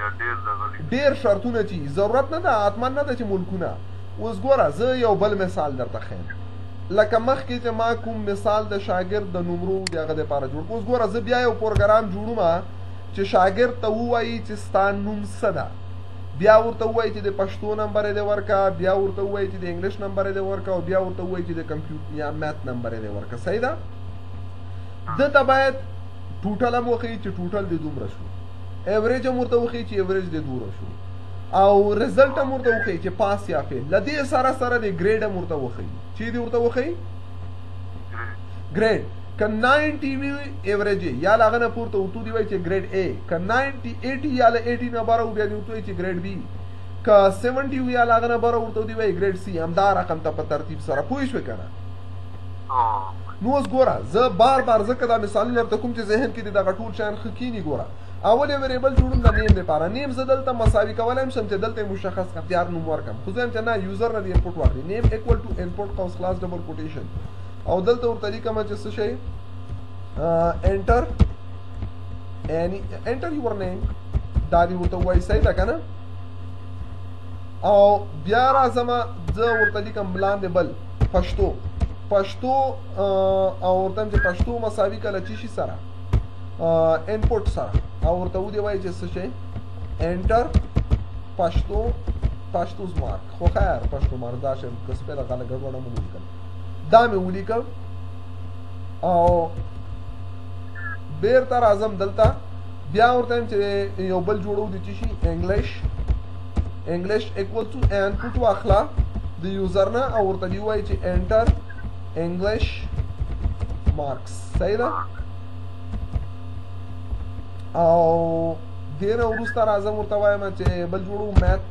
Speaker 2: یا ډېر دغه
Speaker 1: ډېر شرطونه چې ضرورت نه ده حتما نه ده چې ملکونه اوس ګوره زه یو بل مثال درته ښیم لکه مخکې چې ما کوم مثال د شاګرد د نمرو د هغه دپاره جوړ اوس ګوره زه بیا یو پروګرام جوړوم چې شاګرد ته ووایي چې ستا نوم څه ده بیا ورته ووایي چې د پښتو نمبر یې دې ورکړه بیا ورته ووایي چې د انګلیش نمبر یې دې ورکړه او بیا ورته ووایي چې د کمپیوټر یا میت نمبر یې دې ورکړه صحیح ده ده ته باید ټوټل هم وښیي چې ټوټل دې دومره شو ایوریج هم ورته وښیي چې ایوریج دې دومره شو او رزلټ هم ورته وښیي چې پاس یا فیل له دې سره سره د ګریډ هم ورته وښیي چې دې ورته وښیي ګریډ که 90 وي ایوریج یا له هغه نه پورته ورته دې وایي چې ګریډ A که 80 یا له 80 نه بره بیا دې ورته وایي چې ګریډ B که 70 وي یا له هغه نه بره ورته دې وایي ګریډ C همدا رقم ته په ترتیب سره پوه شوې که نه نو اوس ګوره زه بار ځکه دا مثالونه درته کوم چې ذهن کې دې دغه ټول شیان ښه کښېني ګوره اول یې ویریبل جوړوم د نیم دپاره نیم زه دلته مساوي کولی هم شم چې دلته یې مشخص اختیار نوم ورکړم خو زه یم چې نه یوزر نه دې انپوټ واخلي نیم اکول ټو انپوټ قوس خلاص ډبل کوټیشن او دلته ورته لیکم چې څه شی enter your name دا دې ورته ووایي صحیح ده که نه او بیا راځم زه ورته لیکم لاندې بل پښتو او ورته چې پښتو مساوي کله چې شي سره انپوټ سره او ورته ودې وایي چې څه شی انټر پښتوز مارک خو خیر پښتو مارک دا شی که سپېله غله ګډوډه مو ولیکل دا مې ولیکل او بیرته راځم دلته بیا ورته یم چې یو بل جوړو د چې شي انګلیش اکول ټو انپوټ واخله د یوزر نه او ورته دې ووایي چې انټر انګلیش مارکس صحیح ده او دې نه وروسته راځم ورته وایم چې بل جوړو میت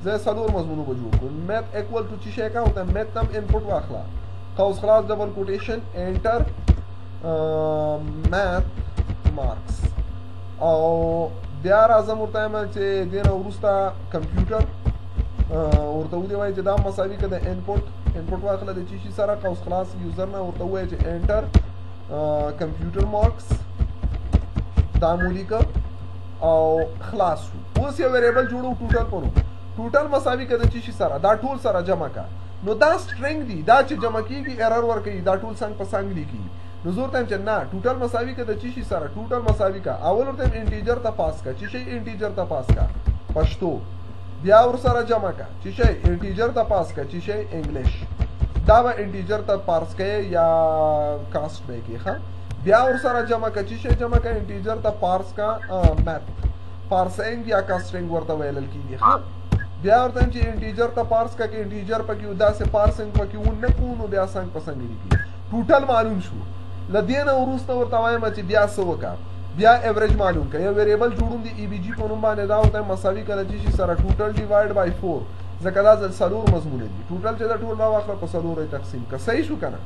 Speaker 1: زه څلور مضمونو به جوړ کړم میت اکول ټو چې شی کا ورته میت هم انپوټ واخله قوس خلاص ډبل کوټیشن انټر میت مارکس او بیا راځم ورته وایم چې دې نه وروسته کمپیوټر ورته ودې وایي چې دا مساوي که د انپوټ واخله د چې شي سره قوس خلاص یوزر نه ورته ووایي چې انټر کمپیوټر مارکس دا مو لیکه او خلاص شو اوس یو ویریبل جوړو ټوټل په نوم ټوټل مساوي که د چې شي سره دا ټول سره جمع که نو دا سټرنګ دي دا چې جمع کېږي ایرر ورکوي دا ټول څنګ په څنګ لیکي نو زه ورته یم چې نه ټوټل مساوي که د چې شي سره ټوټل مساوي که اول ورته یم انټیجر ته پاس که چې شی انټیجر ته پاس که پښتو بیا ورسره جمع که چې شی انټیجر ته پاس که چې شی انګلیش دا به انټیجر ته پاس کوې یا کاسټ به یې کې ښه بیا ورسره جمع که چې شی جمع که انټیجر ته پارس کا میت پارسینګ یا کاسټینګ ورته ویلل کېږي ښه بیا ورته چې انټیجر ته پارس کا کې انټیجر پکې داسې پارسینګ پکې ونه کوو نو بیا څنګ په څنګ لیکي ټوټل معلوم شو له دې نه وروسته ورته وایم چې بیا څه وکړه بیا ایوریج معلوم کړه یو ویریبل جوړوم د ای بي جي په نوم باندې دا ورته مساوي کله چې شي سره ټوټل ډیوایډ بای 4 ځکه دا څلور مضمونه دي ټوټل چې دا ټول راواخله په څلورو یې تقسیم کړه صحیح شو که نه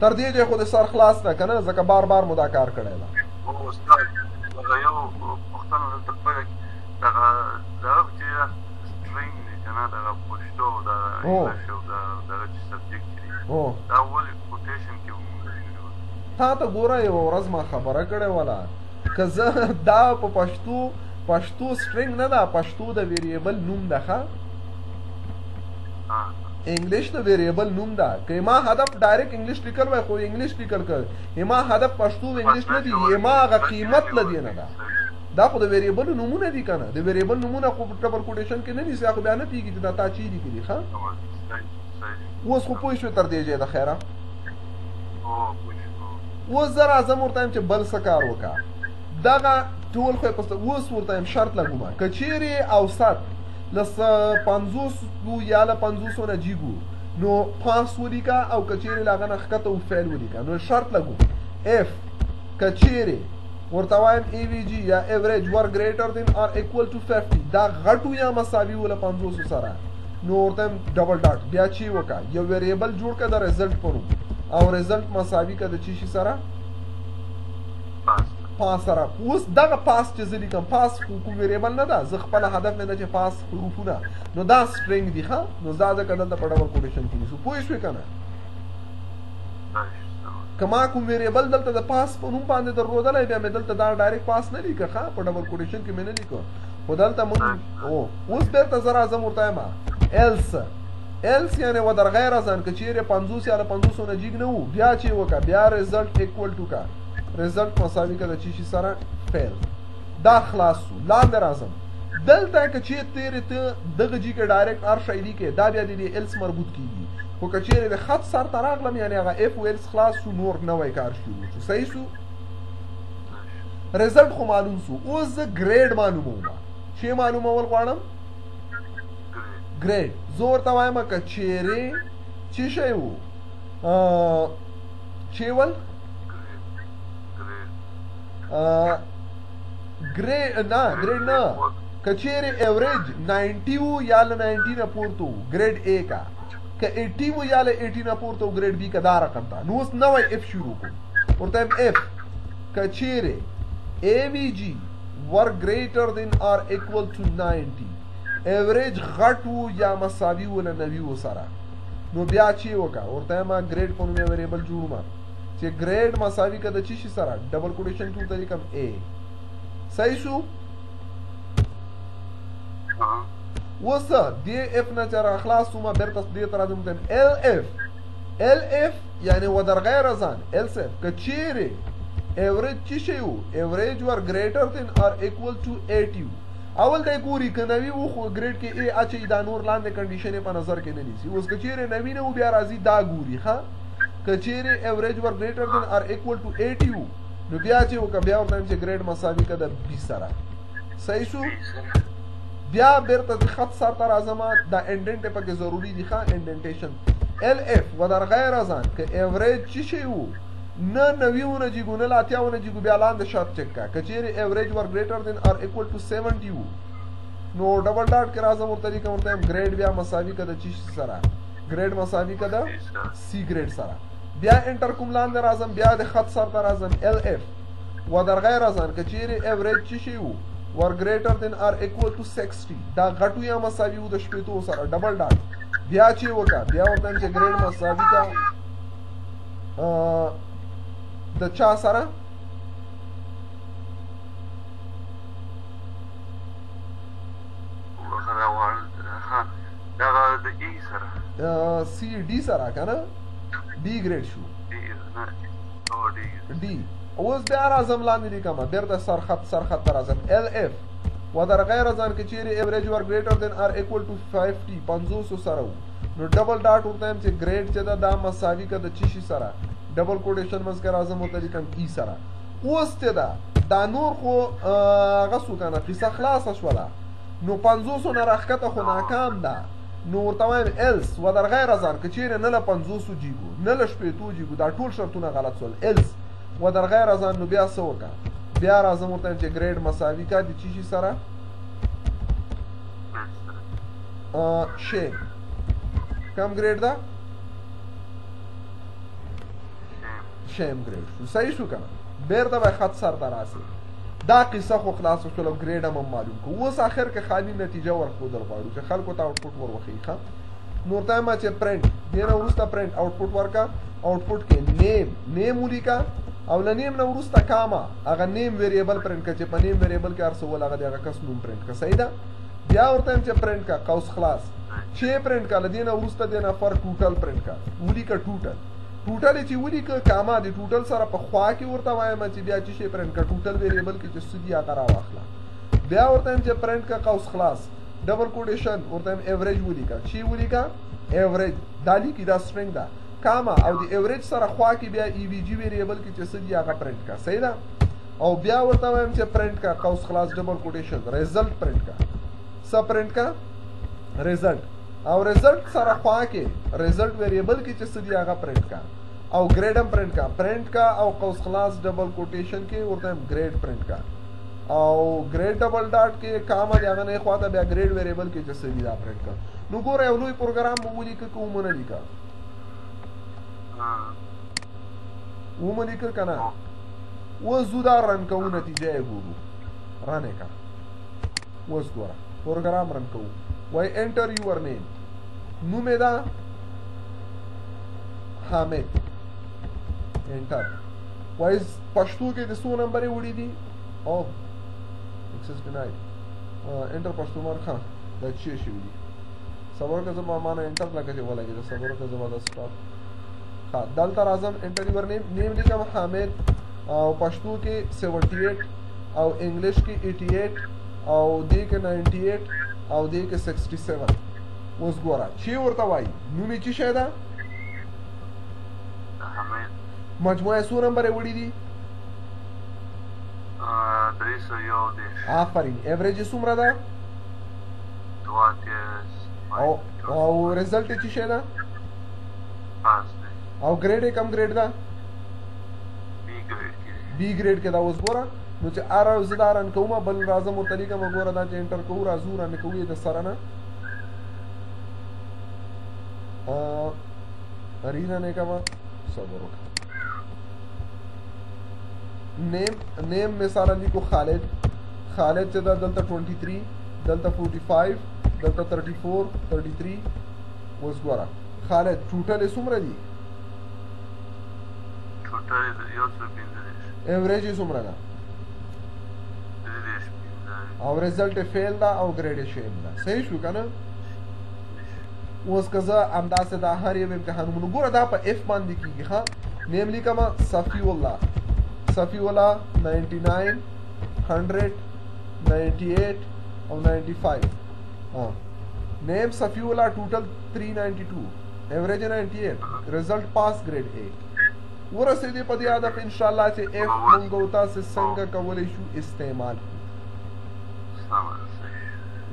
Speaker 1: تر دې ځای خو د سر خلاص نه که نه ځکه بار بار مو دا کار کړی ده
Speaker 2: او استاد دغه یو پوښتنه دلته کوله دغه چې سټرینګ دی که نه دغه پښتو دغه انګلیش او دغه چې سبجیکټ دي دا ولې کوټیشن کې
Speaker 1: تا ته ګوره یوه ورځ ما خبره کړې وله که زه دا په پښتو سټرینګ نه ده پښتو د ویریبل نوم ده ښه انګلیش د ویریبل نوم ده که ما هدف ډایرکټ انګلیش لیکل وای خو انګلیش لیکل کړ ما هدف پښتو انګلیش نه دی ما هغه قیمت لدی نه ده دا خو د ویریبل نومونه دي کنه د ویریبل نومونه خو ډبل کوټیشن کې نه نیسي خو بیا نه پیږي چې دا تا چی دي کړي ښه اوس خو پوه شو تر دې ځای د خیره اوس زه راځم ورته یم چې بل څه کار وکړه دغه ټول خو اوس ورته یم شرط لګومه که چیرې اوسط له 50 یا له 500 نه جیګو نو 5 ولیکه او که چیرې له هغه نه ښکته و فعل ولیکه نو شرط لګو اف که چیرې ورته وایم ای وی جی یا ایوریج ور ګریټر دین اور ایکوال ټو 50 دا غټو یا مساوي و له 500 سره نو ورته ډبل ډاټ بیا چی وکړه یو ویریبل جوړ کړه د ریزلټ په نوم او ریزلټ مساوي کړه د چی شي سره پاس سره اوس دغه پاس چې زه لیکم پاس کوم ویریبل نه ده زه خپل هدف نه ده چې پاس حروفونه نو دا سټرینګ دي ښه نو دا ځکه دلته په ډبل کوټیشن کې نیسو پوه شوې که نه که ما کوم ویریبل دلته د پاس په نوم باندې درلودلی بیا مې دلته دا ډایرکټ پاس نه لیکه ښه په ډبل کوټیشن کې مې نه لیکه خو دلته مونږ اوس بېرته زه راځم ورته یم ایلس یعنې و در غیر از آن که چیرې 50 یا له 500 نه جیګ نه وو بیا چې وکړه بیا ریزلټ ایکول ټو کا ریزلټ مساوي که د چی شي سره فیل دا خلاص سو لاندې راځم دلته که چیرې تیرې ته دغه جي کې ډایرکټ هر شی لیکې دا بیا د دې ایلس مربوط کېږي خو که چیرې د خط سر ته راغلم یعنې هغه اف و ایلس خلاص سو نور نوی کار شروع شو صحیح سو ریزلټ خو معلوم سو اوس زه ګریډ معلوموم چې معلومول غواړم ګریډ زه ورته وایم که چیرې چې شی و چیول ګریډ نه که چیرې ایوریج 90 و یا له 90 نه پورته و ګریډ A کا که 80 و یا له 80 نه پورته و ګریډ B کا دا رقم ته نو اوس نوی اف شروع کړو ورته یم اف که چیرې AVG ور greater than or equal to 90 ایوریج غټ و یا مساوي و له 90 سره نو بیا چې وکړه ورته ما ګریډ په نوم ویریبل جوړوم چې ګریډ مساوي که د چی شي سره ډبل کوټیشن ټول ته لیکم A صحیح شو اوس دې اف نه چې راخلاص ومه بېرته دې ته راځم ته ال اف یعنې و در غیر از آن else if که چیرې ایوریج چی شی و ایوریج ور ګریټر دین اور ایکول ټو 80 اول دی ګوري که نوي و خو ګریډ کې A اچوي دا نور لاندې کنډیشن یې په نظر کې نه نیسي اوس که چیرې نوي نه و بیا راځي دا ګوري ښه که چیرې ایوریج ور ګریټر دین اور ایکول ټو 80 و نو بیا چې وکړه بیا ورته چې ګریډ مساوي که د B سره صحیح شو بیا بیرته د خط سر ته راځم دا انډنټ یې پکې ضروري دي ښه انډنټیشن ال اف و در غیر از آن که ایوریج چی شی و نه 90 نه جیګو نه 80 نه جیګو بیا لاندې شرط چک کا که چیرې ایوریج ور ګریټر دین اور ایکول ټو 70 و نو ډبل ډاټ کې راځم ورته لیکم ورته ګریډ بیا مساوي که د چی سره ګریډ مساوي که د سی ګریډ سره بیا انټر کوم لاندې راځم بیا د خط سر ته راځم ال اف و در غیر از آن که چیرې ایوریج چی شی و ور greater than or equal to 60 دا غټو یا مساوي و د شپېتو سره ډبل ډاټ بیا چې وکړه بیا ورته چې ګریډ مساوي کا د چا سره سی ډي سره که نه ډي ګریډ شو ډي اوس بیا راځم لاندې لیکمه بیرته سرخط ته راځم ال اف و در غیر از آن که چیرې ایوریج ور ګریټر دین آر ایکول ټو 50 سره و نو ډبل ډاټ ورته یم چې ګریډ چې ده دا مساوي که د چی شي سره ډبل کوټیشن منځ کې راځم ورته لیکم ای سره اوس چې ده دا نور خو هغه سو که نه قیصه خلاصه شوله نو 500 نه راښکته خو ناکام ده نو ورته وایم ایلس و در غیر از آن که چیرې نه له 500 جیګو نه له شپېتو جیګو دا ټول شرطونه غلط شول ایلس و در غیر از آن نو بیا څه وکړه بیا راځم ورته چې ګریډ مساوي کا د چی شي سره شی کم ګریډ ده شیم ګریډ شو صحیح شو کنه بیرته به خط سر ته راسي دا قصه خو خلاص شول ګریډ هم معلوم کو اوس اخر کې خالی نتیجه ورخودل غواړو چې خلکو ته آوټپوټ ورخی ښه نور ته ما چې پرنٹ دینه وروسته پرنٹ آوټپوټ ورکا آوټپوټ کې نیم ولیکا او لنیم نو وروسته کاما هغه نیم ویریبل پرنٹ کا چې په نیم ویریبل کې ارسول هغه دغه کس نوم پرنٹ کا صحیح ده بیا ورته چې پرنٹ کا قوس خلاص چې پرنٹ کا لدینه وروسته دینه فر ټوټل پرنٹ کا ولیکا ټوټل چې ولیکا کاما دی ټوټل سره په خوا کې ورته وایم چې بیا چې شی پرنٹ کا ټوټل ویریبل کې چې سدي هغه راواخلا بیا ورته چې پرنٹ کا قوس خلاص ډبل کوټیشن ورته ایوریج ولیکا چې ولیکا ایوریج دالی کی دا سټرینګ دا کاما او د ایوریج سره خوا کې بیا ای وی جی ویریبل کې چې سدي هغه پرنٹ کا صحیح ده او بیا ورته وایم چې پرنٹ کا قوس خلاص ډبل کوټیشن رزلټ پرنٹ کا سب پرنٹ کا رزلټ او رزلټ سره خوا کې رزلټ ویریبل کې چې سدي هغه پرنٹ کا او ګریډ هم پرنٹ کا او قوس خلاص ډبل کوټیشن کې ورته ګریډ پرنٹ کا او ګریډ ډبل ډاټ کې کاما دی هغه نه خواته بیا ګریډ ویریبل کې چې سدي دا پرنٹ کا نو ګوره یو لوی پروګرام مو ولیکه کوم نه لیکا وملیکه کنه وزودا رن کوو نتیجه یې ګورو رانه کا وز ګوره پروګرام رن کوو وای انټر یور نیم نوم دا حامد انټر وای پښتو کې د څو نمبر وړي دي او اکسس ډیناید انټر پښتو مارخه دا چی شي وي صبر کا زما معنا انټر لګه ولګي دا صبر کا زما دا سٹاپ ها دلته راځم انټر یور نیم لیکم حامد او پښتو کې 78 او انګلیش کې 88 او دې کې 98 او دې کې 67 اوس ګوره چې ورته وایي نومې چې شه ده مجموعه څو نمبر وړي دي 301 آفرین ایوریج څومره ده 2 او رزلټ چې شه ده 5 او ګریډ کم ګریډ ده بی ګریډ کې دا اوس ګوره نو چې ار زدارن کومه بل راځم او طریقه مګوره دا چې انټر کوو راځو را نه کوي د سره نه ارینا نه کما صبر وکړه نیم مثال لیکو خالد چې دا دلته 23 دلته 45 دلته 34 33 اوس ګوره خالد ټوټل څومره دي ټوټل یو څه ایوریج څومره ده او رزلټ فیل دا او ګریډ شیم دا صحیح شو کنه اوس کزه امداسه دا هر یو امتحان مونږ ګوره دا په اف باندې کیږي ها نیم لیکم صفی الله 99 100 98 او 95 ها نیم صفی الله ټوټل 392 ایوریج 98 رزلټ پاس ګریډ 8 ورسېدې په دې هدف ان شاء الله چې اف مونږ او تاسو څنګه کولای شو استعمال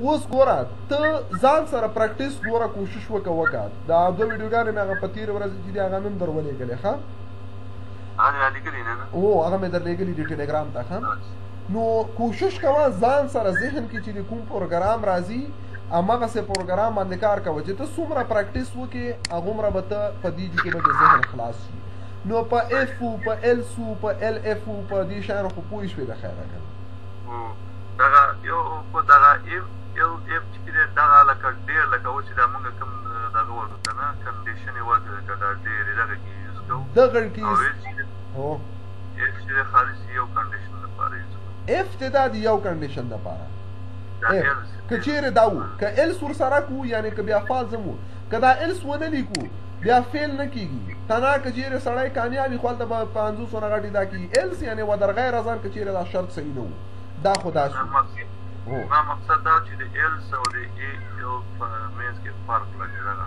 Speaker 1: اوس ګوره ته ځان سره پریکټیس ګوره کوشش وکړه دا دوه ویډیوګانې مې هغه په تېره ورځ چې دي هغه مې هم درولېږلې ښه هغه مې درلېږلي دي ټیلیګرام ته ښه نو کوشش کوه ځان سره ذهن کې چې د کوم پروګرام راځي هماغسې پروګرام باندې کار کوه چې ته څومره پریکټیس وکړې هغومره به ته په دې کې به د ذهن خلاص شي نو په اف و په ال سو په ال اف و په دې شیانو خو پوه شوې د خیره که
Speaker 2: دغه یو په دغه اف چې دی دغه لکه ډېر لکه اوس چې دا مونږ کوم دغه وکړو که نه کنډیشن یې وکړو که دا ډېرې دغه کې یوز کوو
Speaker 1: دغه کې
Speaker 2: هو اف چې دی خالص یو کنډیشن لپاره یوز کوو
Speaker 1: اف چې دا د یو کنډیشن لپاره که چیرې دا وو که الس ورسره کوو یعنې که بیا فالزم وو که دا الس ونه لیکو بیا فیل نه کیږي تنا که چیرې سړی کامیابي خو هلته به 500 نه غټې دا کېږي الس یعنې ودرغیر ازان که چیرې دا شرط صحیح نه وو دا خو دا شو
Speaker 2: ما مقصد دا چې د الس او د ای یو په منځ کې فرق لګي دغه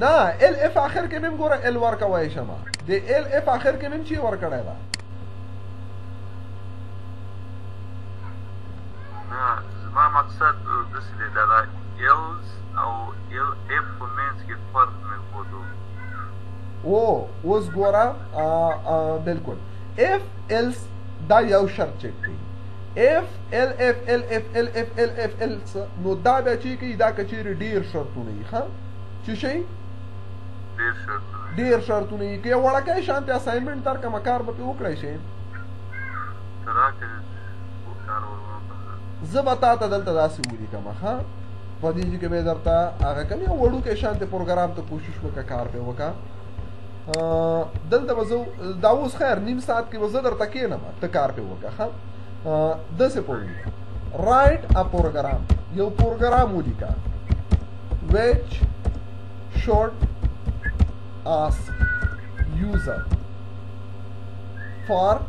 Speaker 1: نه ال اف آخر کې مې ګوره ال ورکوی شمه د ال اف آخر کې مې چې ورکړی ده
Speaker 2: نه زما مقصد داسې دی دغه الس او ال اف په منځ کې فرق مې ښودو
Speaker 1: اوس ګوره بلکل اف الس دا یو شرط چک کوي اف ال اف ال اف ال اف ال اف ال نو دا بیا چې کوي دا که چیرې ډېر شرطونه وي ښه چې شی
Speaker 2: ډېر شرطونه
Speaker 1: ډېر شرطونه یې که یو وړکی شانتې اساینمنټ درکړمه کار به پرې وکړی شې زه به تا ته دلته داسې ولیکم ښه په دې کې به درته هغه کوم یو وړوکی شانتې پروګرام ته کوشش وکړه کار پرې وکړه دلته به زه دا اوس خیر نیم ساعت کې به زه درته کښېنم ته کار پرې وکړه ښه داسې پوه رایټ ا پروګرام یو پروګرام ولیکه which should ask user for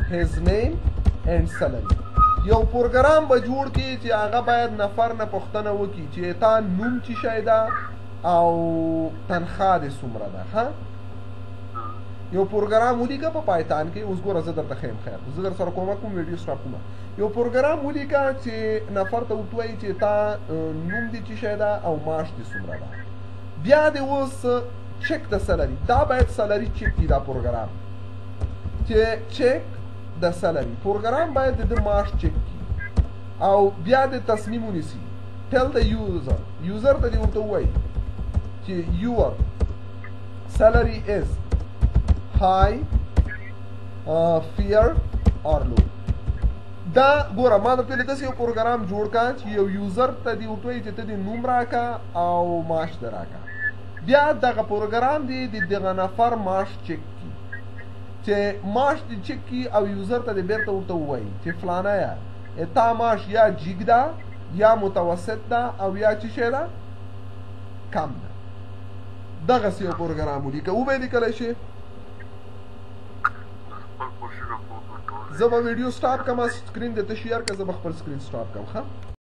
Speaker 1: his name and salary یو پروګرام به جوړ کړي چې هغه باید نفر نه پوښتنه وکړي چې تا نوم څه شی ده او تنخواه دې څومره ده ښه یو پروګرام ولیکه په پایتان کې اوس ګوره زه درته ښیم خیر زه در سره کومک کوم ویډیو سټاپ کوم یو پروګرام ولیکه چې نفر ته ورته وایي چې تا نوم دې څه شی ده او معاش دې څومره ده بیا دې اوس چک د سلري دا باید سلري چک کړي دا پروګرام چې چک د سلري پروګرام باید د معاش چک کړي او بیا د تصمیم ونیسي ټل د یوزر ته دې ورته ووایي چې یور salary is high, fair or low. دا ګوره ما درته داسې یو پروګرام جوړ کا چې یو یوزر ته دې ورته وایي چې ته دې نوم راکړه او معاش دې راکړه بیا دغه پروګرام دې د دغه نفر معاش چک کړي چې معاش دې چک کړي او یوزر ته دې بیرته ورته ووایي چې فلانه یا تا معاش یا جیګ ده یا متوسط ده او یا څه شی ده کم ده دغسې یو پروګرام ولیکه وبه یې لیکلی شي زه به ویډیو سټاپ کړم سکرین دې ته شیر کړه زه به خپل سکرین سټاپ کړم ښه